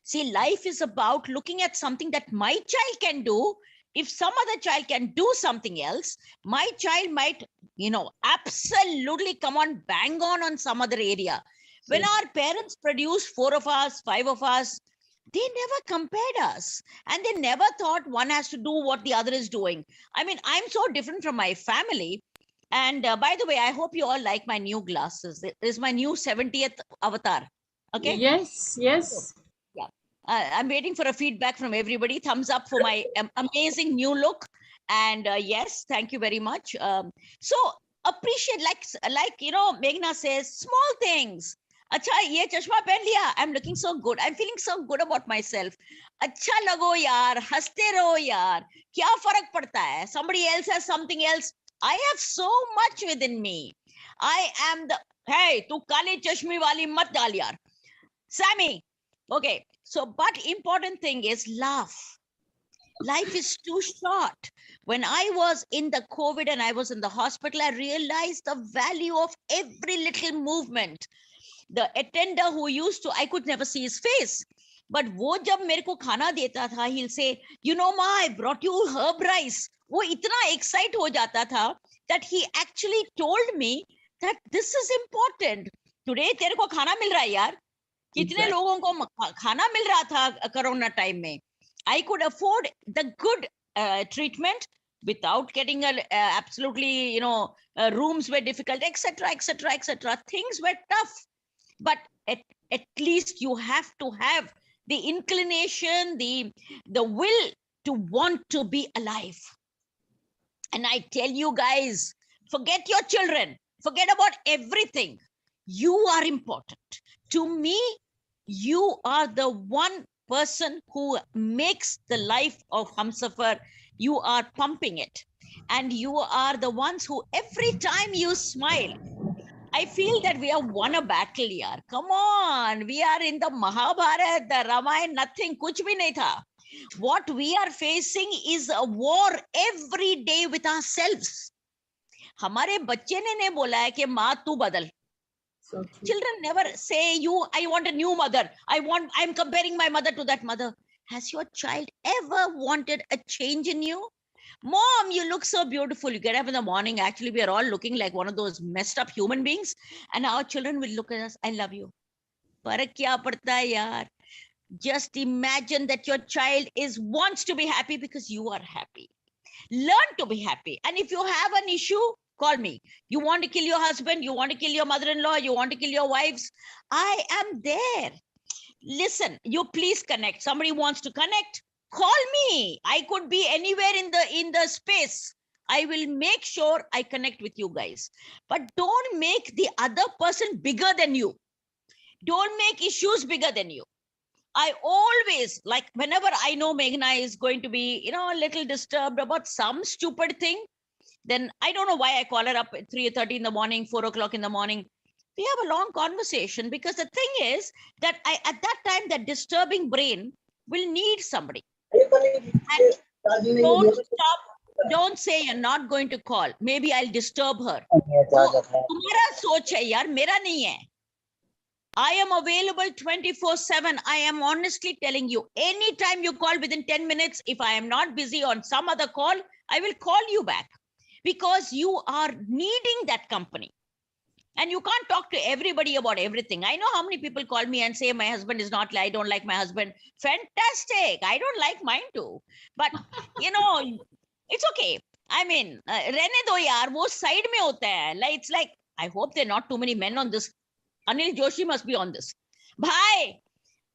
Speaker 5: See, life is about looking at something that my child can do. If some other child can do something else, my child might, you know, absolutely come on, bang on some other area. When our parents produced 4 of us, 5 of us, they never compared us, and they never thought one has to do what the other is doing. I mean, I'm so different from my family. And by the way, I hope you all like my new glasses. It is my new 70th avatar. Okay.
Speaker 2: Yes, yes.
Speaker 5: Yeah. I'm waiting for a feedback from everybody. Thumbs up for my amazing new look. And yes, thank you very much. So appreciate, like you know, Meghna says, small things. Acha, ye chashma pehen liya. I'm looking so good. I'm feeling so good about myself. Acha lago yaar, haste raho yaar. Kya farak padta hai? Somebody else has something else. I have so much within me. I am the, hey, tu kali chashmi wali mat dal yaar. Sammy. Okay. So, but important thing is laugh. Life is too short. When I was in the COVID and I was in the hospital, I realized the value of every little movement. The attender who used to, I could never see his face. But वो जब मेरे को खाना देता था, he'll say, you know, ma, I brought you herb rice. वो इतना excite हो जाता था that he actually told me that this is important. Today तेरे को खाना मिल रहा है यार. कितने लोगों को खाना मिल रहा था कोरोना टाइम में. I could afford the good treatment without getting a absolutely, you know, rooms were difficult, etc., etc., etc. Things were tough, but at least you have to have the inclination, the will to want to be alive. And I tell you guys, forget your children, forget about everything. You are important. To me, you are the one person who makes the life of Humsafar. You are pumping it. And you are the ones who, every time you smile, I feel that we have won a battle, yaar. Come on. We are in the Mahabharata, the Ramayana, nothing, kuch bhi nahi tha. What we are facing is a war every day with ourselves. हमारे बच्चे ने नहीं बोला है कि माँ तू बदल. Children never say, I want a new mother. I'm comparing my mother to that mother. Has your child ever wanted a change in you? Mom, you look so beautiful. You get up in the morning. Actually, we are all looking like one of those messed up human beings. And our children will look at us. I love you. Farak kya padta hai yaar? Just imagine that your child wants to be happy because you are happy. Learn to be happy. And if you have an issue, call me. You want to kill your husband, you want to kill your mother-in-law, you want to kill your wives, I am there. Listen, you please connect. Somebody wants to connect, call me. I could be anywhere in the space. I will make sure I connect with you guys. But don't make the other person bigger than you. Don't make issues bigger than you. I always, like, whenever I know Meghna is going to be, you know, a little disturbed about some stupid thing, then I don't know why I call her up at 3:30 in the morning, 4 o'clock in the morning. We have a long conversation, because the thing is that at that time, that disturbing brain will need somebody. And don't stop. Don't say you're not going to call. Maybe I'll disturb her. तुम्हारा सोच है यार, मेरा नहीं है. I am available 24/7. I am honestly telling you, anytime you call within 10 minutes, if I am not busy on some other call, I will call you back, because you are needing that company. And you can't talk to everybody about everything. I know how many people call me and say, my husband is not, I don't like my husband. Fantastic. I don't like mine too. But, you know, it's okay. I mean, rehne do yaar, wo side mein hota hai. Like, it's like, I hope there are not too many men on this. Anil Joshi must be on this. Bhai,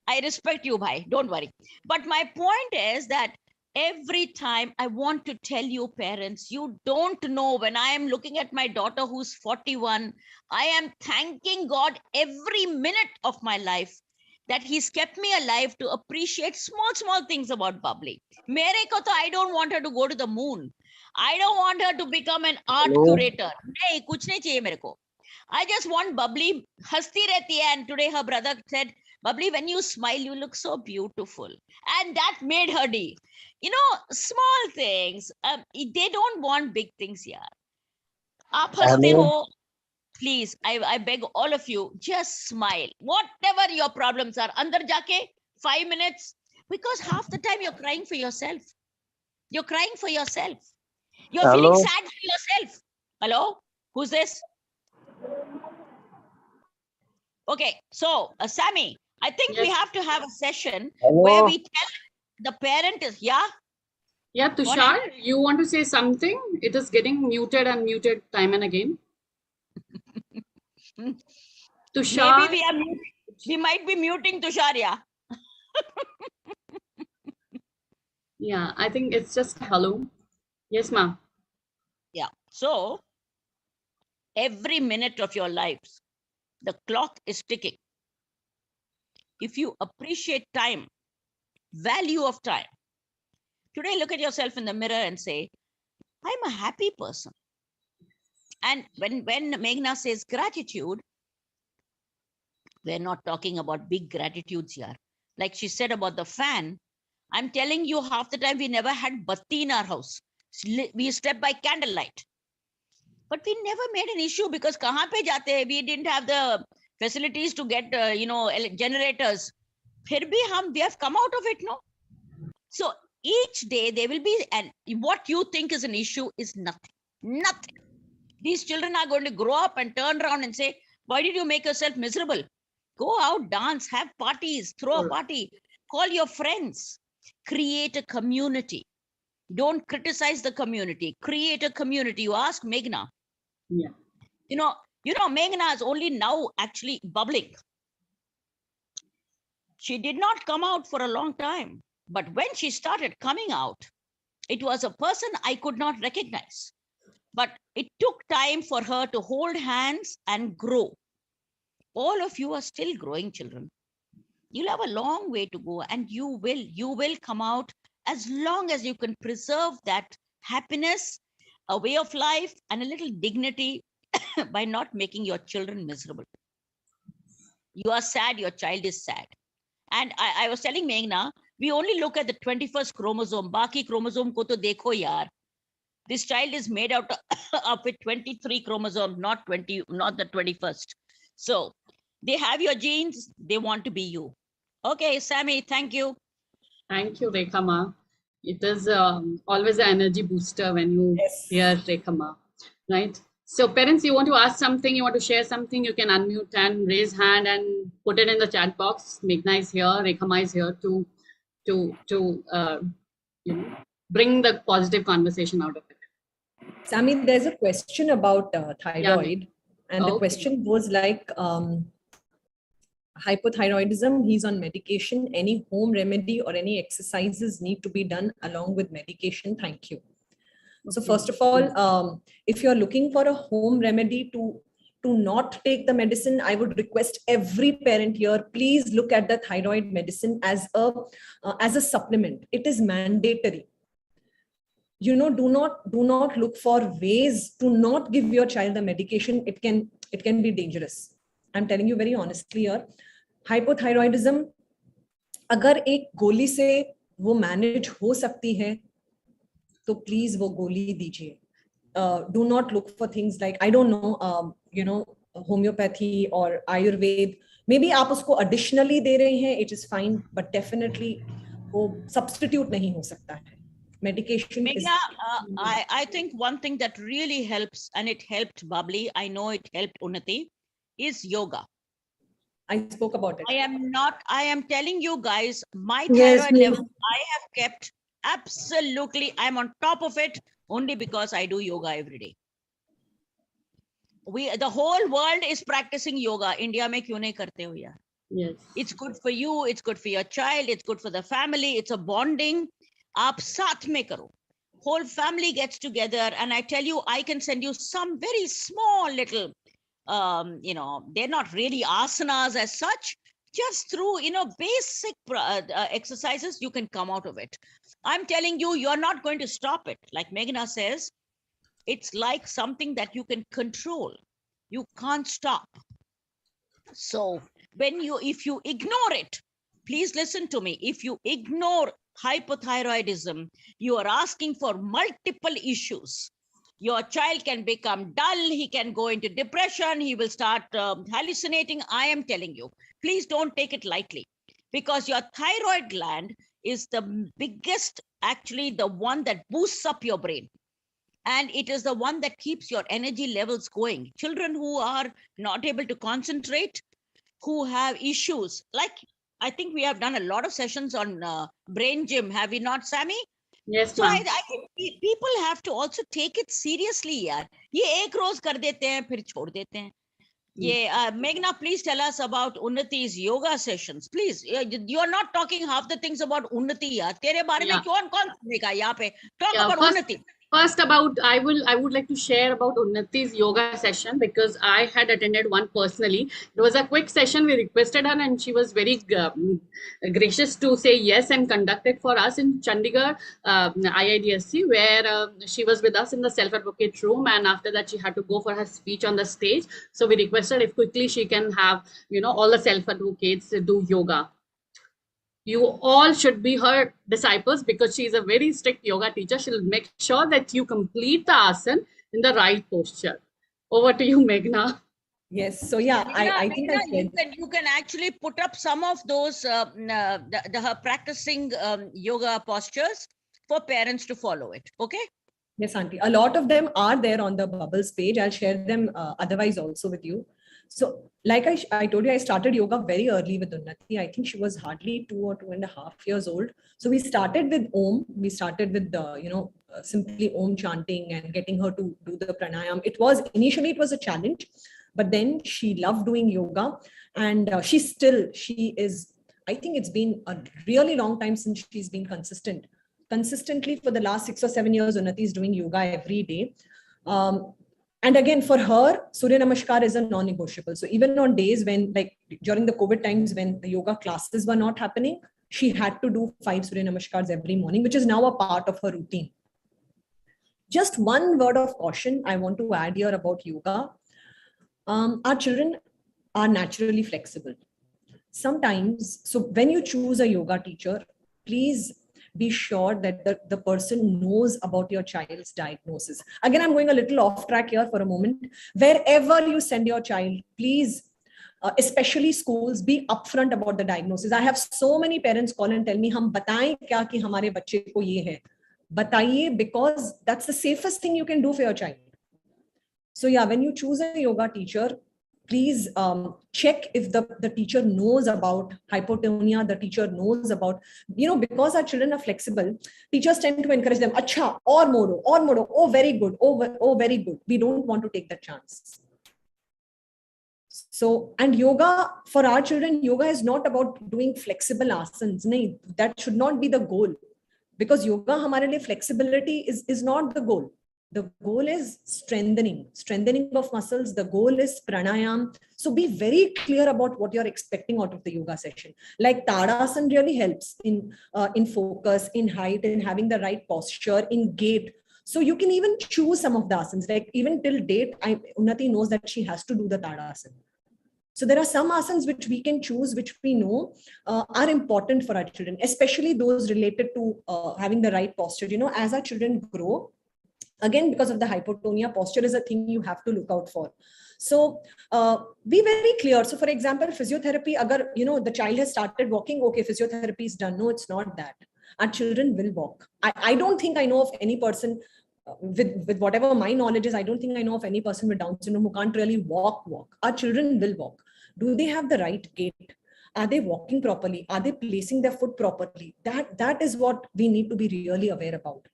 Speaker 5: I respect you, bhai. Don't worry. But my point is that Every time I want to tell you, parents, you don't know, when I am looking at my daughter who's 41, I am thanking God every minute of my life that He's kept me alive to appreciate small things about Bubbly. Mere ko to, I don't want her to go to the moon. I don't want her to become an art curator. Nahi, kuch nahi chahiye mere ko. I just want Bubbly hasti rehti hai. And today her brother said, Bubbly, when you smile, you look so beautiful. And that made her day. You know, small things. They don't want big things here. Aap haste ho, please, I beg all of you, just smile. Whatever your problems are, andar jaake 5 minutes, because half the time you're crying for yourself. You're crying for yourself. You're feeling sad for yourself. Hello? Who's this? Okay, so Sammy, I think we
Speaker 2: Yes.
Speaker 5: have to have a session where we tell the parent is, yeah?
Speaker 2: Yeah, Tushar, you want to say something? It is getting muted and muted time and again. Tushar.
Speaker 5: Maybe we might be muting Tushar, yeah.
Speaker 2: Yeah, I think it's just hello. Yes, ma'am.
Speaker 5: Yeah. So every minute of your lives, the clock is ticking. If you appreciate time, value of time, today look at yourself in the mirror and say, I'm a happy person. And when Meghna says gratitude, we're not talking about big gratitudes here. Like she said about the fan, I'm telling you, half the time we never had batti in our house. We slept by candlelight. But we never made an issue because kahan pe jate hai? We didn't have the facilities to get, generators. Phir bhi we have come out of it, no? So each day there will be, and what you think is an issue is nothing. Nothing. These children are going to grow up and turn around and say, why did you make yourself miserable? Go out, dance, have parties, throw a party, call your friends, create a community. Don't criticize the community, create a community. You ask Meghna.
Speaker 2: Yeah.
Speaker 5: You know, Meghna is only now actually bubbling. She did not come out for a long time. But when she started coming out, it was a person I could not recognize. But it took time for her to hold hands and grow. All of you are still growing, children. You'll have a long way to go, and you will come out as long as you can preserve that happiness, a way of life, and a little dignity by not making your children miserable. You are sad, your child is sad. And I was telling Meghna, we only look at the 21st chromosome. Baki chromosome ko to dekho yaar. This child is made out of with 23 chromosomes, not the 21st. So they have your genes, they want to be you. Okay, Sammy, thank you.
Speaker 2: Thank you, Rekha Ma. It is always an energy booster when you hear Rekha Ma, right? So parents, you want to ask something, you want to share something, you can unmute and raise hand and put it in the chat box. Meghna is here, Rekha Ma is here to bring the positive conversation out of it.
Speaker 4: Sammy, there's a question about thyroid, and the question goes like, hypothyroidism, he's on medication. Any home remedy or any exercises need to be done along with medication? Thank you. So first of all, if you're looking for a home remedy to not take the medicine, I would request every parent here, please look at the thyroid medicine as a supplement. It is mandatory. Do not look for ways to not give your child the medication. It can be dangerous. I'm telling you very honestly here. Hypothyroidism, अगर एक गोली से वो manage हो सकती है, तो please वो गोली दीजिए. Do not look for things like, I don't know, homeopathy or Ayurveda. Maybe आप उसको additionally दे रहे हैं, it is fine, but definitely वो substitute नहीं हो सकता है. Medication
Speaker 5: Meghna, I think one thing that really helps, and it helped Bubbly, I know it helped Unnati, is yoga.
Speaker 4: I spoke about it.
Speaker 5: I am telling you guys, my thyroid level, I have kept absolutely, I'm on top of it only because I do yoga every day. The whole world is practicing yoga. India mein kyun nahi karte ho yaar?
Speaker 2: Yes.
Speaker 5: It's good for you, it's good for your child, it's good for the family, it's a bonding. आप साथ में करो. Whole family gets together, and I tell you, I can send you some very small little, they're not really asanas as such. Just through, basic exercises, you can come out of it. I'm telling you, you're not going to stop it. Like Meghna says, it's like something that you can control. You can't stop. So if you ignore it, please listen to me. If you ignore hypothyroidism, you are asking for multiple issues. Your child can become dull. He can go into depression. He will start hallucinating. I am telling you, please don't take it lightly, because your thyroid gland is the biggest, actually the one that boosts up your brain. And it is the one that keeps your energy levels going. Children who are not able to concentrate, who have issues, like I think we have done a lot of sessions on brain gym, have we not, Sammy?
Speaker 2: Yes,
Speaker 5: So
Speaker 2: ma'am.
Speaker 5: I think people have to also take it seriously, yaar. ये एक रोज कर देते हैं, फिर छोड़ देते हैं. ये Meghna, please tell us about Unnati's yoga sessions, please. You are not talking half the things about Unnati, yaar. तेरे बारे में कौन सुनेगा यहाँ पे? Talk about Unnati.
Speaker 2: First, I would like to share about Unnati's yoga session, because I had attended one personally. It was a quick session. We requested her, and she was very gracious to say yes and conduct it for us in Chandigarh IIDSC, where she was with us in the self-advocate room, and after that she had to go for her speech on the stage. So we requested if quickly she can have, all the self-advocates do yoga. You all should be her disciples, because she is a very strict yoga teacher. She'll make sure that you complete the asana in the right posture. Over to you, Meghna.
Speaker 4: Yes. So yeah, I think I said,
Speaker 5: you can actually put up some of those her practicing yoga postures for parents to follow it. Okay.
Speaker 4: Yes, Auntie. A lot of them are there on the Bubbles page. I'll share them otherwise also with you. So like I told you, I started yoga very early with Unnati. I think she was hardly 2 or 2.5 years old. So we started with Om. We started with simply Om chanting and getting her to do the pranayam. Initially it was a challenge, but then she loved doing yoga, and I think it's been a really long time since she's been consistently for the last 6 or 7 years. Unnati is doing yoga every day. And again, for her, Surya Namaskar is a non-negotiable. So even on days when, like during the COVID times when the yoga classes were not happening, she had to do 5 Surya Namaskars every morning, which is now a part of her routine. Just one word of caution I want to add here about yoga. Our children are naturally flexible. Sometimes, so when you choose a yoga teacher, please be sure that the person knows about your child's diagnosis. Again, I'm going a little off track here for a moment. Wherever you send your child, please, especially schools, be upfront about the diagnosis. I have so many parents call and tell me, "Hum bataye kya ki hamare bacche ko ye hai." Bataiye, because that's the safest thing you can do for your child. So yeah, when you choose a yoga teacher, please check if the teacher knows about hypotonia, the teacher knows about, because our children are flexible, teachers tend to encourage them, acha, or modo, oh, very good, oh, very good. We don't want to take that chance. So, and yoga, for our children, yoga is not about doing flexible asanas. No, that should not be the goal. Because yoga, hamare liye flexibility is not the goal. The goal is strengthening of muscles. The goal is pranayam. So be very clear about what you're expecting out of the yoga session. Like Tadasana really helps in focus, in height, in having the right posture, in gait. So you can even choose some of the asanas. Like even till date, Unnati knows that she has to do the Tadasana. So there are some asanas which we can choose, which we know are important for our children, especially those related to having the right posture. As our children grow, again, because of the hypotonia, posture is a thing you have to look out for. So be very clear. So for example, physiotherapy, agar, the child has started walking, okay, physiotherapy is done. No, it's not that. Our children will walk. I don't think I know of any person with whatever my knowledge is, I don't think I know of any person with Down syndrome who can't really walk. Our children will walk. Do they have the right gait? Are they walking properly? Are they placing their foot properly? That is what we need to be really aware about.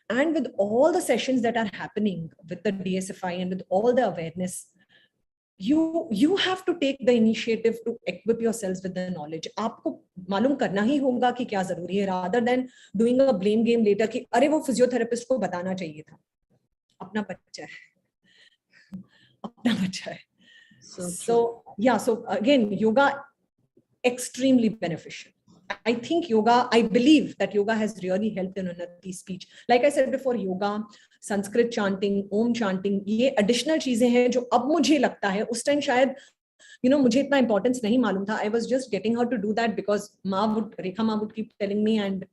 Speaker 4: And with all the sessions that are happening with the DSFI and with all the awareness, you have to take the initiative to equip yourselves with the knowledge. आपको मालूम करना ही होगा कि क्या जरूरी है, rather than doing a blame game later कि अरे वो फिजियोथेरेपिस्ट को बताना चाहिए था. अपना बच्चा है, अपना बच्चा है. So yeah, so again, yoga extremely beneficial. I think yoga, I believe that yoga has really helped in Unnati's speech. Like I said before, yoga, Sanskrit chanting, Om chanting, ये additional चीजें हैं जो अब मुझे लगता है, उस टाइम शायद मुझे इतना importance नहीं मालूम था. I was just getting her to do that because Rekha Ma would keep telling me, and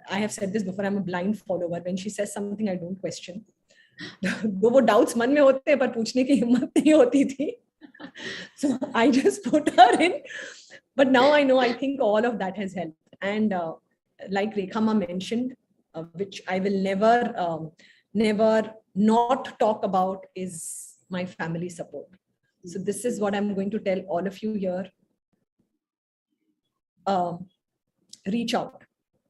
Speaker 4: I have said this before, I'm a blind follower. When she says something, I don't question. वो doubts मन में होते हैं पर पूछने की हिम्मत नहीं होती थी. So I just put her in. But now I know, I think all of that has helped. And like Rekha Ma mentioned, which I will never not talk about, is my family support. So this is what I'm going to tell all of you here. Reach out.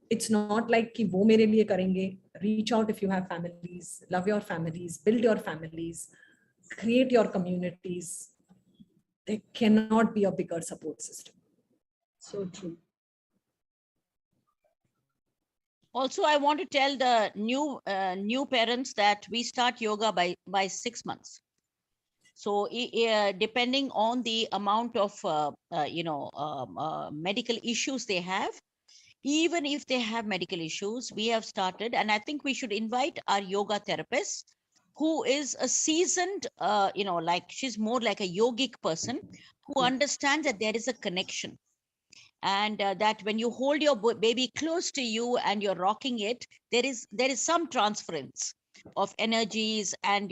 Speaker 4: It's not like कि वो मेरे लिए करेंगे. Reach out if you have families. Love your families. Build your families. Create your communities. There cannot be a bigger support system.
Speaker 2: So true.
Speaker 5: Also, I want to tell the new parents that we start yoga by 6 months. So depending on the amount of medical issues they have, even if they have medical issues, we have started, and I think we should invite our yoga therapist, who is a seasoned, like she's more like a yogic person who understands that there is a connection. And that when you hold your baby close to you and you're rocking it, there is some transference of energies, and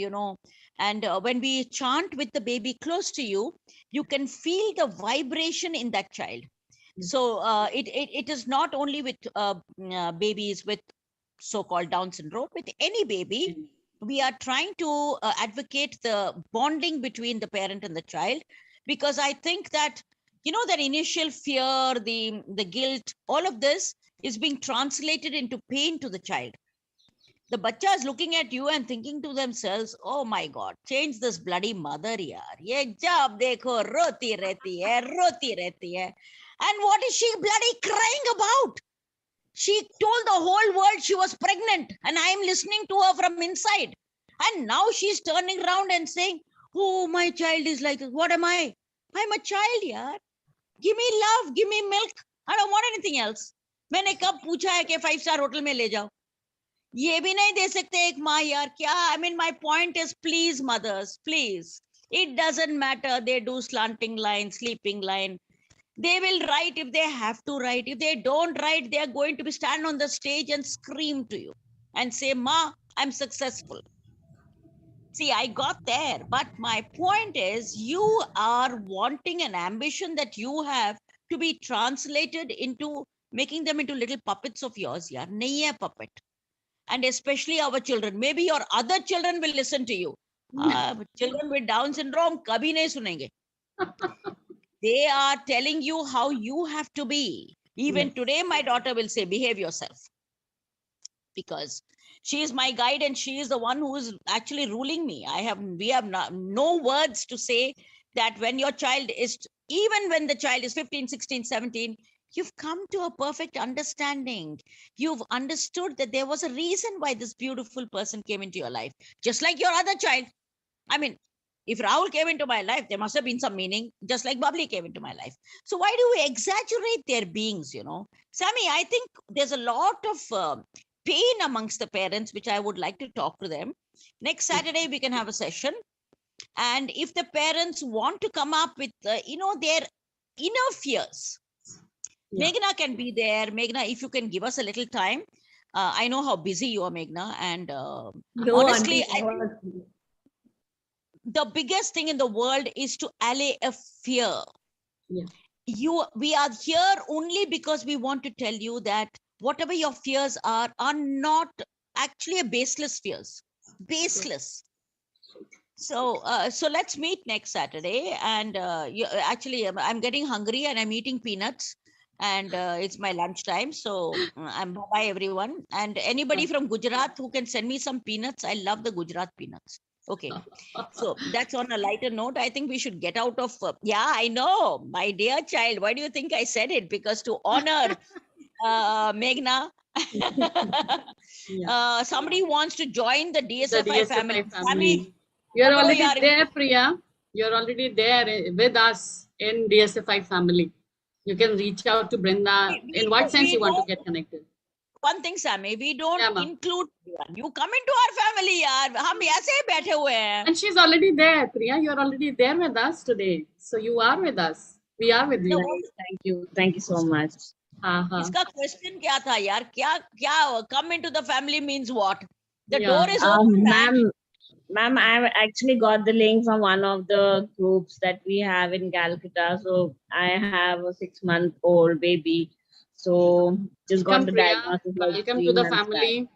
Speaker 5: when we chant with the baby close to you, you can feel the vibration in that child. So it is not only with babies with so-called Down syndrome. With any baby, we are trying to advocate the bonding between the parent and the child, because I think that that initial fear, the guilt, all of this is being translated into pain to the child. The bacha is looking at you and thinking to themselves, oh my God, change this bloody mother, yaar. Ye jab dekho, roti rehti hai. And what is she bloody crying about? She told the whole world she was pregnant, and I am listening to her from inside. And now she's turning around and saying, oh, my child is like this. What am I? I'm a child, yaar. Give me love, give me milk. I don't want anything else. मैंने कब पूछा है कि 5-star hotel में ले जाओ? ये भी नहीं दे सकते एक माँ यार क्या? I mean, my point is, please, mothers, please. It doesn't matter. They do slanting line, sleeping line. They will write if they have to write. If they don't write, they are going to be stand on the stage and scream to you and say, Ma, I'm successful. See, I got there, but my point is, you are wanting an ambition that you have to be translated into making them into little puppets of yours. Yaar, nahi hai puppet. And especially our children. Maybe your other children will listen to you. Children with Down syndrome, kabhi nahi sunenge. They are telling you how you have to be. Even today, my daughter will say, behave yourself. Because she is my guide and she is the one who is actually ruling me. We have no words to say that when your child is, even when the child is 15, 16, 17, you've come to a perfect understanding. You've understood that there was a reason why this beautiful person came into your life. Just like your other child. I mean, if Rahul came into my life, there must have been some meaning, just like Bubbly came into my life. So why do we exaggerate their beings, Sammy, I think there's a lot of pain amongst the parents, which I would like to talk to them. Next Saturday, we can have a session. And if the parents want to come up with, their inner fears, Meghna can be there. Meghna, if you can give us a little time. I know how busy you are, Meghna. And honestly, I think the biggest thing in the world is to allay a fear. We are here only because we want to tell you that whatever your fears are not actually a baseless fears. Baseless. So let's meet next Saturday. And actually, I'm getting hungry and I'm eating peanuts. And it's my lunchtime. So bye everyone. And anybody from Gujarat who can send me some peanuts. I love the Gujarat peanuts. Okay, so that's on a lighter note. I think we should get out of. Yeah, I know, my dear child. Why do you think I said it? Because to honor Meghna,
Speaker 2: Yeah.
Speaker 5: somebody wants to join the
Speaker 2: The
Speaker 5: DSFI family.
Speaker 2: DSFI family. You're
Speaker 5: Hello,
Speaker 2: already
Speaker 5: yaar.
Speaker 2: there, Priya. You're already there with us in DSFI family. You can reach out to Brinda. In what sense you want to get connected?
Speaker 5: One thing, Sammy, we don't
Speaker 2: Yeah, ma'am.
Speaker 5: include everyone. You come into our family, yaar. हम ऐसे ही बैठे हुए हैं.
Speaker 2: And she's already there, Priya. You're already there with us today. So you are with us. We are with you.
Speaker 6: Thank you so much.
Speaker 5: इसका question क्या था यार? क्या come into the family means what? The
Speaker 2: Yeah.
Speaker 5: door is open.
Speaker 6: Ma'am, I actually got the link from one of the groups that we have in Calcutta. So I have a 6-month-old baby. So just got
Speaker 2: Welcome,
Speaker 6: the
Speaker 2: Priya.
Speaker 6: diagnosis. Like
Speaker 2: Welcome
Speaker 6: 3
Speaker 2: to the
Speaker 6: months back.
Speaker 2: family.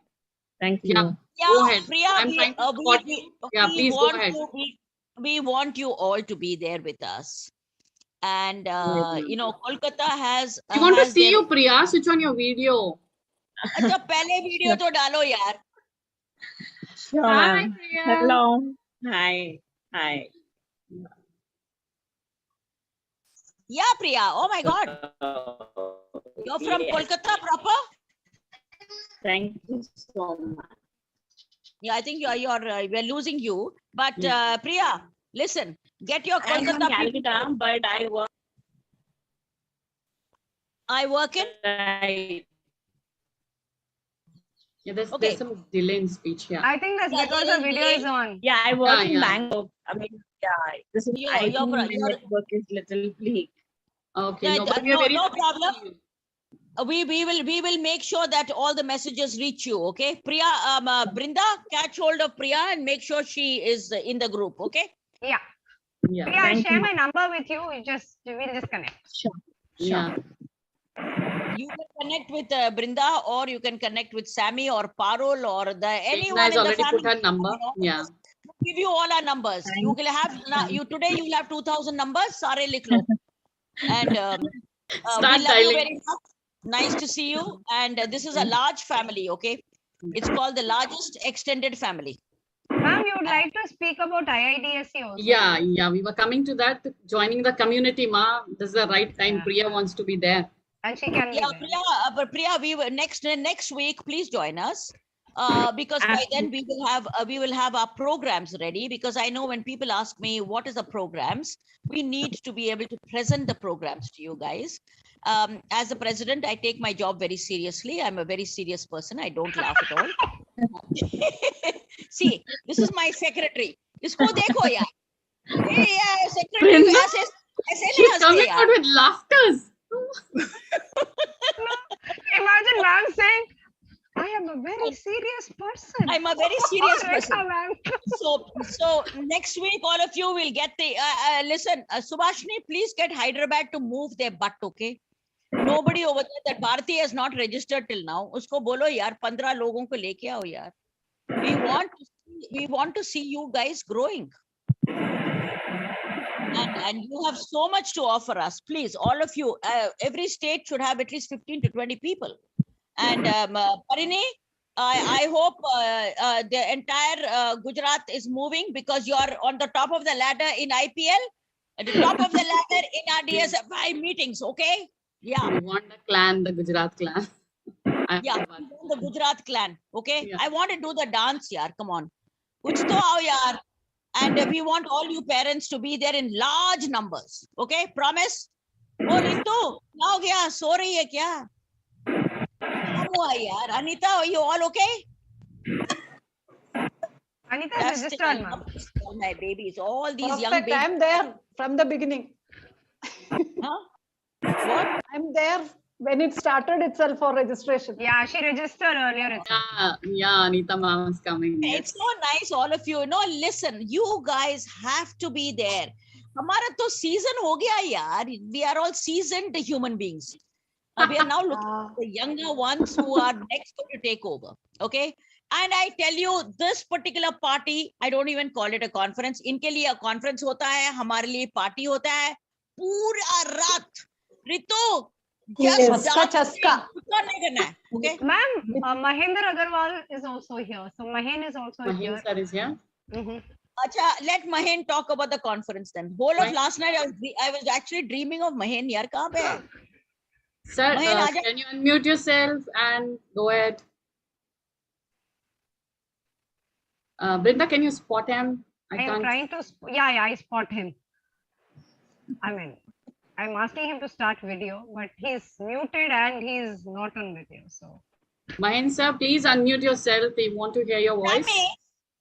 Speaker 6: Thank you.
Speaker 2: Yeah.
Speaker 5: Yeah,
Speaker 2: Go ahead.
Speaker 5: Priya,
Speaker 2: I'm trying to support you. Yeah, please go ahead.
Speaker 5: We want you all to be there with us. And you know, Kolkata has.
Speaker 2: We want to
Speaker 5: has
Speaker 2: see
Speaker 5: their-
Speaker 2: you, Priya. Switch on your video.
Speaker 5: अच्छा पहले video तो डालो यार.
Speaker 6: Sure,
Speaker 2: Hi,
Speaker 6: ma'am.
Speaker 2: Priya.
Speaker 6: Hello. Hi. Hi.
Speaker 5: Yeah, Priya. Oh my God, you're from
Speaker 6: Yes.
Speaker 5: Kolkata proper.
Speaker 6: Thank you so much.
Speaker 5: Yeah, I think we're losing you. But
Speaker 2: Yeah.
Speaker 5: Priya, listen, get your
Speaker 6: I'm from
Speaker 5: Kolkata people.
Speaker 6: Calcutta, but
Speaker 5: I work in.
Speaker 6: Right.
Speaker 2: Yeah,
Speaker 5: Okay.
Speaker 2: there's some delay in speech. Yeah.
Speaker 1: I think that's
Speaker 5: Yeah,
Speaker 1: because
Speaker 5: there
Speaker 1: the
Speaker 5: is
Speaker 1: video
Speaker 5: delay.
Speaker 1: is on.
Speaker 6: Yeah, I work in
Speaker 2: yeah.
Speaker 6: Bangalore. I mean, yeah, this is
Speaker 5: You're-
Speaker 6: I
Speaker 5: you're
Speaker 6: think
Speaker 5: pro-
Speaker 6: my
Speaker 5: you're-
Speaker 6: network is little bleak.
Speaker 2: Okay.
Speaker 5: Yeah,
Speaker 2: No, but we are
Speaker 5: no,
Speaker 2: very
Speaker 5: no
Speaker 2: happy to
Speaker 5: problem.
Speaker 2: see you.
Speaker 5: We will make sure that all the messages reach you. Okay, Priya, Brinda, catch hold of Priya and make sure she is in the group. Okay.
Speaker 1: Yeah.
Speaker 2: Yeah.
Speaker 1: Yeah, I'll
Speaker 6: Thank
Speaker 1: share
Speaker 6: you.
Speaker 1: my number with you. We'll just connect.
Speaker 2: Yeah.
Speaker 5: You can connect with Brinda, or you can connect with Sammy or Parul or
Speaker 2: Meghna
Speaker 5: anyone
Speaker 2: has
Speaker 5: in the
Speaker 2: already
Speaker 5: family.
Speaker 2: put her number. Yeah.
Speaker 5: We'll give you all our numbers. You will have today. You will have 2,000 numbers. Sare likh lo. And we
Speaker 2: Start
Speaker 5: love you
Speaker 2: dialing.
Speaker 5: very much. Nice to see you. And this is a large family. Okay, it's called the largest extended family.
Speaker 1: Ma'am, you would like to speak about IIDSC also?
Speaker 2: Yeah. We were coming to that. Joining the community, Ma. This is the right time.
Speaker 1: Yeah.
Speaker 2: Priya wants to be there.
Speaker 1: And she can be
Speaker 5: Yeah,
Speaker 1: there.
Speaker 5: Priya, but Priya, we will next week. Please join us. Because by then we will have our programs ready, because I know when people ask me what is the programs, we need to be able to present the programs to you guys. As a president, I take my job very seriously. I'm a very serious person. I don't laugh at all. See, this is my secretary. Isko dekho yaar. Hey, yeah, secretary
Speaker 2: Brinda,
Speaker 5: ऐसे नहीं
Speaker 2: She's
Speaker 5: हंसते
Speaker 2: coming
Speaker 5: यार.
Speaker 2: out with laughters.
Speaker 1: Imagine ma'am saying, I am a very serious person.
Speaker 5: I'm a very serious
Speaker 1: Oh,
Speaker 5: person.
Speaker 1: Rekha, ma'am.
Speaker 5: So next week, all of you will get the listen. Subhashini, please get Hyderabad to move their butt, okay? Nobody over there. That Bharati has not registered till now. Usko bolo yaar, 15 लोगों को लेके आओ यार. We want to see you guys growing. And you have so much to offer us. Please, all of you, every state should have at least 15 to 20 people. And Parini, I hope the entire Gujarat is moving, because you are on the top of the ladder in IPL, at the top of the ladder in our DSFI meetings, okay? Yeah.
Speaker 2: We want the clan, the Gujarat clan.
Speaker 5: Yeah, the Gujarat clan, okay?
Speaker 2: Yeah.
Speaker 5: I want to do the dance, yaar. Come on. Kuch to aao, yaar. And we want all you parents to be there in large numbers, okay? Promise? Oh, Rintu, क्या हो गया? सो रही है क्या? क्या हुआ यार? Anita, are you all okay?
Speaker 1: Anita
Speaker 5: That's
Speaker 1: is
Speaker 5: the
Speaker 1: registered, ma'am.
Speaker 5: all my babies, all these young
Speaker 7: Perfect.
Speaker 5: babies.
Speaker 7: I'm there from the beginning.
Speaker 5: Huh? What?
Speaker 7: I'm there when it started itself for registration.
Speaker 1: Yeah, she registered earlier itself.
Speaker 2: Yeah, Anita ma'am is coming.
Speaker 5: It's so nice, all of you. No, listen, you guys have to be there. हमारा तो season हो गया यार. We are all seasoned human beings. We are now looking at the younger ones who are next to take over. Okay. And I tell you, this particular party, I don't even call it a conference. इनके लिए a conference होता है, हमारे लिए party होता है. पूरा रात. Ritu, just
Speaker 7: Chaska.
Speaker 5: okay.
Speaker 1: Ma'am, Mahendra Agarwal is also here. So Mahen is also
Speaker 2: Maheen
Speaker 1: here.
Speaker 2: sir is here.
Speaker 1: Mhm.
Speaker 5: Acha, let Mahen talk about the conference then. Whole of last night I was actually dreaming of Mahen. Yaar, kahan pe hai?
Speaker 2: Sir,
Speaker 5: Mahen, aaja.
Speaker 2: can you unmute yourself and go ahead? Brinda, can you spot him?
Speaker 1: I am trying to, yeah, I spot him. I mean, I'm asking him to start video, but he's muted and he's not on video. So,
Speaker 2: Mahen sir, please unmute yourself. We want to hear your voice.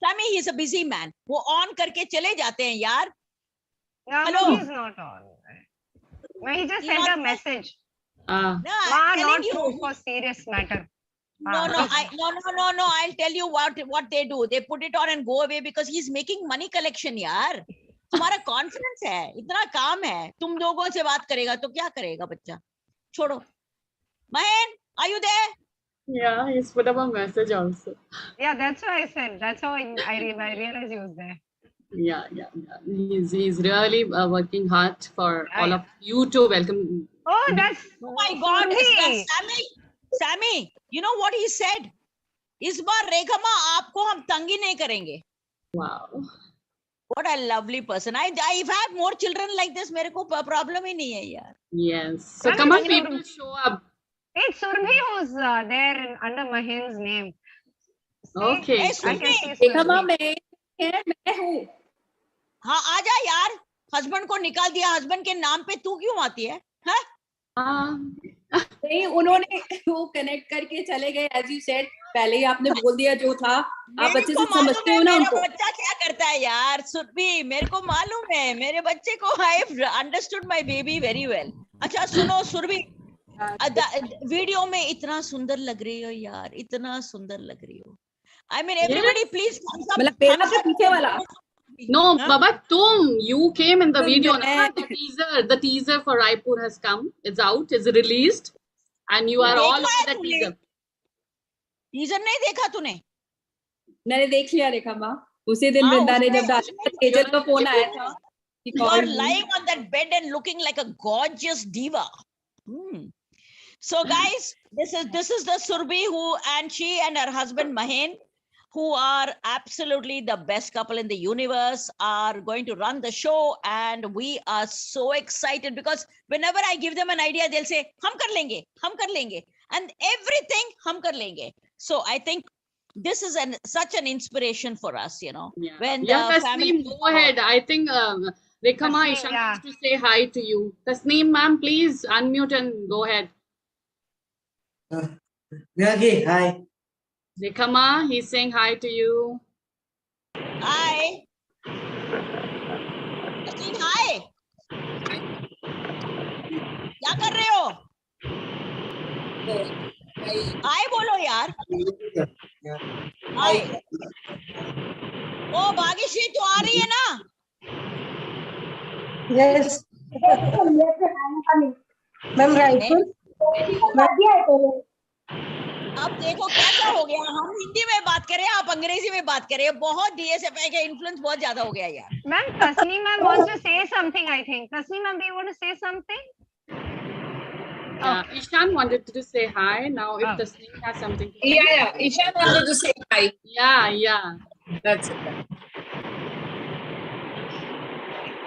Speaker 5: Sammy, he's a busy man. वो on करके चले जाते हैं यार.
Speaker 1: no,
Speaker 5: Hello.
Speaker 1: he's not on. No, he just sent a message.
Speaker 5: No,
Speaker 1: Ma,
Speaker 5: I'm
Speaker 1: not
Speaker 5: telling you.
Speaker 1: for serious matter.
Speaker 5: No, I'll tell you what they do. They put it on and go away because he's making money collection, यार. तुम्हारा conference है, इतना काम है, तुम लोगों से बात करेगा तो क्या करेगा बच्चा? छोड़ो. Mahen, are you there?
Speaker 2: Yeah, he's put up a message also.
Speaker 1: Yeah, that's why I said. That's how I realized he was there.
Speaker 2: Yeah. He's really working hard for all of you to welcome.
Speaker 1: Oh, that's
Speaker 5: oh my God! Is that Sammy, you know what he said? इस बार रेखा माँ आपको हम तंग ही नहीं करेंगे.
Speaker 2: Wow.
Speaker 5: What a lovely person. I've had more children like this. मेरे को problem ही नहीं है यार.
Speaker 2: Yes. So come on, people, show up.
Speaker 1: It's Surabhi who's there under Mahen's name.
Speaker 2: Okay.
Speaker 5: Hey, Surabhi.
Speaker 3: देखा माँ मैं हूँ.
Speaker 5: हाँ आजा यार. हस्बैंड को निकाल दिया. हस्बैंड के नाम पे तू क्यों आती है? हाँ?
Speaker 3: नहीं उन्होंने वो कनेक्ट करके चले गए as you said. पहले ही आपने बोल दिया जो था. आप अच्छे से समझते हो ना उनको.
Speaker 5: मेरा बच्चा क्या करता है यार? सुरभि मेरे को मालूम है. मेरे बच्चे को I've understood my baby very well. अच्छा सुनो सुरभि. वीडियो में इतना सुंदर लग रही हो यार. इतना सुंदर लग रही हो. I mean everybody please.
Speaker 3: मतलब पेड़ा से पीछे वाला.
Speaker 2: No, Baba, you came in the video. The teaser for Raipur has come. It's out. It's released, and you are all over the teaser.
Speaker 5: Teaser नहीं देखा तूने?
Speaker 3: मैंने देख लिया रेखा माँ. उसी दिन वृंदा ने जब डाला तेजल का फोन आया था.
Speaker 5: You are lying on that bed and looking like a gorgeous diva. So guys, this is the Surabhi and she and her husband Mahen, who are absolutely the best couple in the universe, are going to run the show, and we are so excited because whenever I give them an idea, they'll say, "Hum kar lenge," and everything hum kar lenge. So I think this is such an inspiration for us, you know.
Speaker 2: Yeah.
Speaker 5: When
Speaker 2: the
Speaker 5: family
Speaker 2: go ahead. I think Rekha Ma Ishan wants to say hi to you. Tasneem ma'am, please unmute and go ahead.
Speaker 8: Hi.
Speaker 2: Rekha Ma, he's saying hi to you.
Speaker 5: Hi. Tasneem, hi. क्या कर रहे हो? हाय बोलो यार. हाय. ओ भाग्यश्री तू आ रही है ना?
Speaker 8: Yes. मैम राइपुर.
Speaker 5: अब देखो कैसा हो गया. हम हिंदी में बात करें, आप अंग्रेजी में बात करें. बहुत DSFI का इन्फ्लुएंस बहुत ज्यादा हो गया यार.
Speaker 1: Ma'am, Tasneem ma'am wants to say something. I think Tasneem ma'am, do you want to say something?
Speaker 2: Ishan wanted to say hi. Now, if Tasneem has something to say.
Speaker 8: Yeah. Ishan wanted to say hi.
Speaker 2: Yeah.
Speaker 8: That's it.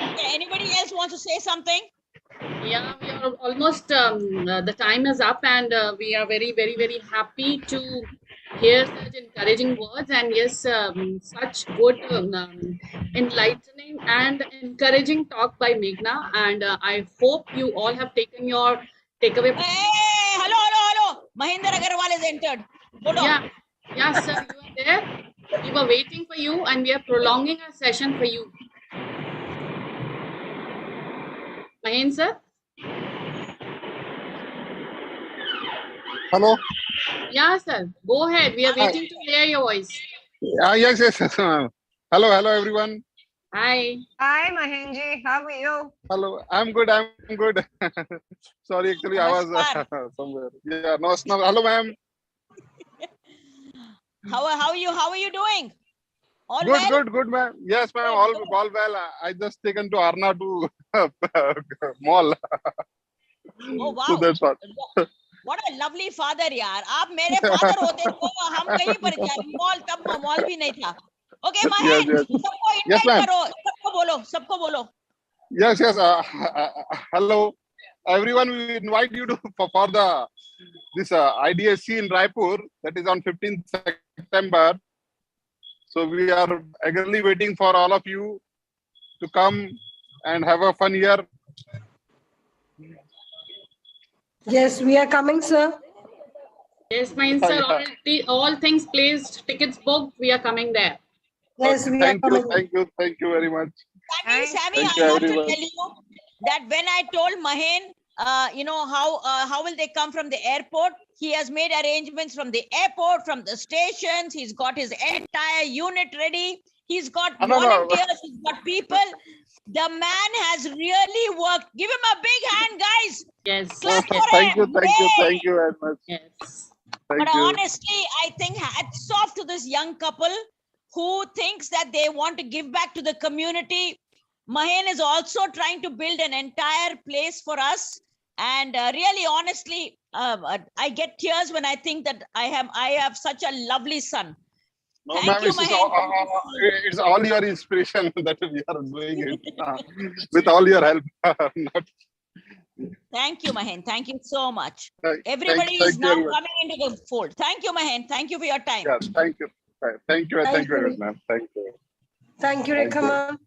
Speaker 5: Okay, anybody else wants to say something?
Speaker 2: Yeah, we are almost, the time is up, and we are very, very, very happy to hear such encouraging words, and yes, such good, enlightening and encouraging talk by Meghna, and I hope you all have taken your takeaway.
Speaker 5: Hey, hello. Mahinder Agarwal is entered. Hold on.
Speaker 2: Yeah, sir, you are there. We were waiting for you, and we are prolonging our session for you. Mahen sir?
Speaker 9: Hello?
Speaker 2: Yeah, sir. Go ahead. We are waiting to hear your voice.
Speaker 9: Yes. Hello, everyone.
Speaker 2: Hi.
Speaker 1: Hi, Mahenji. How are you?
Speaker 9: Hello. I'm good. Sorry, actually, I was somewhere. Yeah, no. Hello, ma'am.
Speaker 5: How are you doing? All well?
Speaker 9: Good, ma'am. Yes, ma'am. All well. I just taken to Arna to mall.
Speaker 5: Oh wow!
Speaker 9: So that's what.
Speaker 5: What a lovely father, यार. आप मेरे father होते तो हम कहीं पर जाए. Mall भी नहीं था. Okay,
Speaker 9: Yes,
Speaker 5: Mahen,
Speaker 9: yes.
Speaker 5: सबको
Speaker 9: Yes,
Speaker 5: invite
Speaker 9: ma'am.
Speaker 5: करो, सबको बोलो.
Speaker 9: Yes, yes. Hello, everyone. We invite you to for the this IDSC in Raipur that is on 15th September. So we are eagerly waiting for all of you to come and have a fun year.
Speaker 8: Yes, we are coming, sir.
Speaker 2: Yes, my sir. All things placed, tickets booked. We are coming there.
Speaker 8: Yes, we are
Speaker 9: Thank you,
Speaker 8: coming.
Speaker 9: thank you very much.
Speaker 5: Sammy,
Speaker 9: Thank
Speaker 5: I
Speaker 9: you,
Speaker 5: have to
Speaker 9: everyone.
Speaker 5: tell you that when I told Mahen, how will they come from the airport? He has made arrangements from the airport, from the stations. He's got his entire unit ready. He's got
Speaker 9: No.
Speaker 5: volunteers. He's got people. The man has really worked. Give him a big hand, guys.
Speaker 2: Yes.
Speaker 5: Clap for
Speaker 9: Thank
Speaker 5: him.
Speaker 9: you very much.
Speaker 2: Yes.
Speaker 9: Thank
Speaker 5: But
Speaker 9: you.
Speaker 5: honestly, I think hats off to this young couple who thinks that they want to give back to the community. Mahen is also trying to build an entire place for us. And really, honestly, I get tears when I think that I have such a lovely son.
Speaker 9: No,
Speaker 5: Thank
Speaker 9: ma'am,
Speaker 5: you,
Speaker 9: it's,
Speaker 5: Mahen.
Speaker 9: it's all your inspiration that we are doing it with all your help. Not,
Speaker 5: Thank you, Mahen. Thank you so much.
Speaker 9: thank
Speaker 5: Everybody
Speaker 9: you
Speaker 5: is now
Speaker 9: very much.
Speaker 5: coming into the fold. Thank you, Mahen. Thank you for your time.
Speaker 9: Yes, thank you. Thank you very much, ma'am. Thank you.
Speaker 8: Thank you,
Speaker 9: Thank
Speaker 8: Rekha
Speaker 9: you.
Speaker 8: ma'am.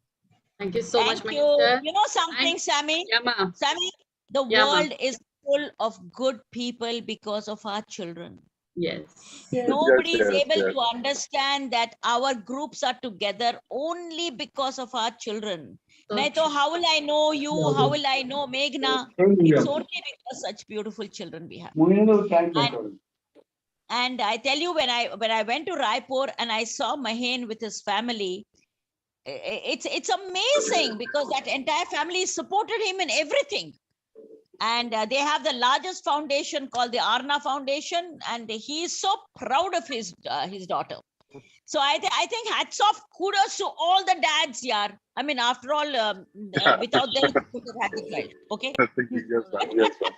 Speaker 2: Thank you so much,
Speaker 5: Thank
Speaker 2: my
Speaker 5: you.
Speaker 2: sir.
Speaker 5: You know something, Sammy?
Speaker 2: Yeah, ma.
Speaker 5: Sammy, the
Speaker 2: Yeah, ma'am.
Speaker 5: world is full of good people because of our children.
Speaker 2: Yes.
Speaker 8: Yes.
Speaker 5: Nobody is
Speaker 9: yes,
Speaker 5: able
Speaker 9: yes.
Speaker 5: to understand that our groups are together only because of our children.
Speaker 2: So
Speaker 5: Naito,
Speaker 2: true.
Speaker 5: how will I know you? How will I know Meghna? It's only because such beautiful children we have. And I tell you, when I went to Raipur and I saw Mahen with his family, it's amazing because that entire family supported him in everything. And they have the largest foundation called the Arna Foundation, and he is so proud of his daughter. So I think hats off, kudos to all the dads, yaar. I mean, after all, without them, we could have had the child. Okay.
Speaker 9: Yes, ma'am. Yes, ma'am.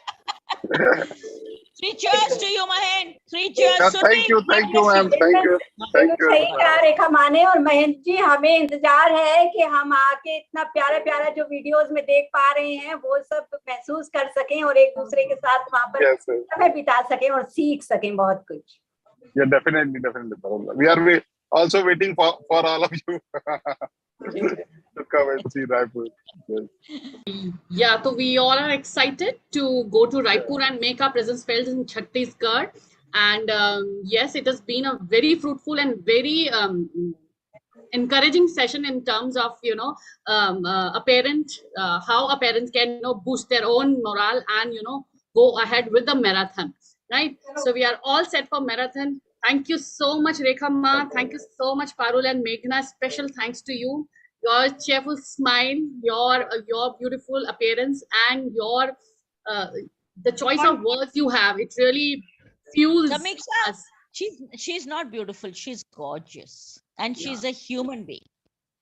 Speaker 5: 3 cheers to you, Mahen. 3 cheers.
Speaker 9: Yeah,
Speaker 5: Suti,
Speaker 9: thank you,
Speaker 5: God bless
Speaker 9: ma'am.
Speaker 5: you.
Speaker 9: Thank you. Thank
Speaker 3: बिल्कुल
Speaker 9: you.
Speaker 3: सही कहा रेखा माँ ने। और महेंद्र जी, हमें इंतजार है कि हम आके इतना प्यारा प्यारा जो वीडियोस में देख पा रहे हैं वो सब महसूस कर सकें और एक दूसरे के साथ वहाँ पर
Speaker 9: Yes, yes.
Speaker 3: समय बिता सकें और सीख सकें बहुत कुछ।
Speaker 9: Yeah, definitely. We are also waiting for all of you to come and see Raipur. Yes.
Speaker 2: Yeah, so we all are excited to go to Raipur and make our presence felt in Chhattisgarh. And yes, it has been a very fruitful and very encouraging session in terms of a parent, how a parent can boost their own morale and go ahead with the marathon, right? So we are all set for marathon. Thank you so much, Rekha Ma. Thank you so much, Parul and Meghna. Special thanks to you. Your cheerful smile, your beautiful appearance, and your the choice of words you have. It really fuels
Speaker 5: Samiksha,
Speaker 2: us.
Speaker 5: she's not beautiful. She's gorgeous, and she's a human being.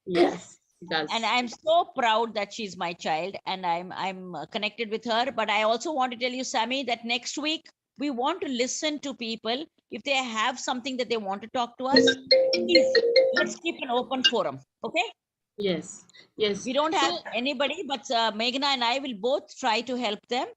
Speaker 2: Yes, it does.
Speaker 5: And I'm so proud that she's my child, and I'm connected with her. But I also want to tell you, Sammy, that next week we want to listen to people. If they have something that they want to talk to us, please, let's keep an open forum. Okay?
Speaker 2: Yes, yes.
Speaker 5: We don't have anybody, but Meghna and I will both try to help them,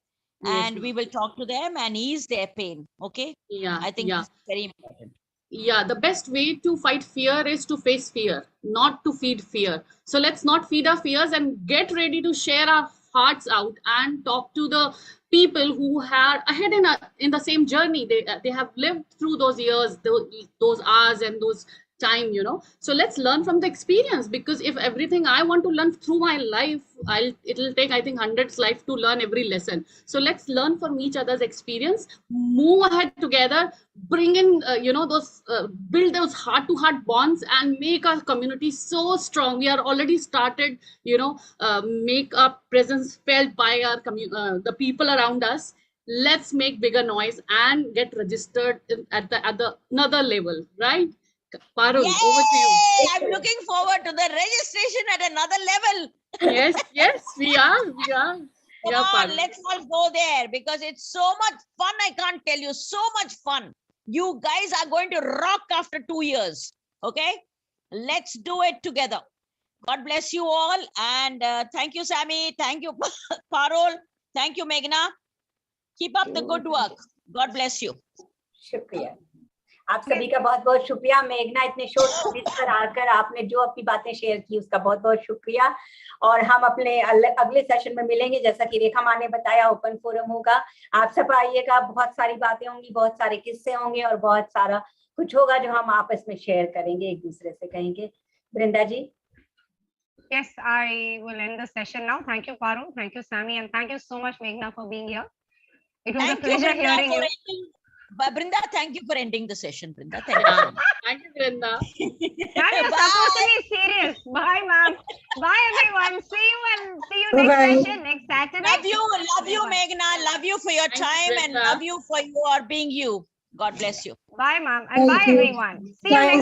Speaker 5: and we will talk to them and ease their pain. Okay?
Speaker 2: Yeah,
Speaker 5: I think
Speaker 2: yeah.
Speaker 5: it's very important.
Speaker 2: Yeah, the best way to fight fear is to face fear, not to feed fear. So let's not feed our fears and get ready to share our hearts out and talk to the people who are ahead in the same journey. They have lived through those years, those hours and those time, so let's learn from the experience, because if everything I want to learn through my life, it'll take, I think, hundreds life to learn every lesson. So let's learn from each other's experience, move ahead together, bring in those build those heart to heart bonds and make our community so strong. We are already started make our presence felt by our the people around us. Let's make bigger noise and get registered at the another level, right? Parul,
Speaker 5: Yay!
Speaker 2: over to you.
Speaker 5: I'm looking forward to the registration at another level.
Speaker 2: Yes, we are.
Speaker 5: Come on, let's all go there because it's so much fun. I can't tell you, so much fun. You guys are going to rock after 2 years. Okay? Let's do it together. God bless you all. And thank you, Sammy. Thank you, Parul. Thank you, Meghna. Keep up the good work. God bless you.
Speaker 3: शुक्रिया, आप सभी का बहुत बहुत शुक्रिया। मेघना, इतने शोर नोटिस पर आकर आपने जो अपनी बातें शेयर की उसका बहुत बहुत शुक्रिया। और हम अपने अगले सेशन में मिलेंगे। जैसा कि रेखा माँ ने बताया, ओपन फोरम होगा, आप सब आइएगा। बहुत सारी बातें होंगी, बहुत सारे किस्से होंगे और बहुत सारा कुछ होगा जो हम आपस में शेयर करेंगे, एक दूसरे से कहेंगे। वृंदा जी।
Speaker 1: Yes, I will end the session now. Thank you, Parul. Thank you, Sammy. And thank you so much, Meghna, for being here. It was
Speaker 5: Thank
Speaker 1: a pleasure
Speaker 5: you, Brinda,
Speaker 1: hearing
Speaker 5: for
Speaker 1: you.
Speaker 5: ending. But Brinda, thank you for ending the session, Brinda. Thank you.
Speaker 2: Thank you, Brenda.
Speaker 1: Ma'am, you're
Speaker 5: Bye.
Speaker 1: supposed to be serious. Bye, ma'am. Bye, everyone. See you next
Speaker 8: Bye-bye.
Speaker 1: session, next Saturday.
Speaker 5: Love you,
Speaker 1: Bye-bye.
Speaker 5: Meghna. Love you for your
Speaker 2: Thank you,
Speaker 5: time and
Speaker 2: Brenda.
Speaker 5: love you for your being you. God bless you.
Speaker 1: Bye, ma'am. And bye,
Speaker 8: Thank you.
Speaker 1: everyone. See you
Speaker 8: Thank
Speaker 1: next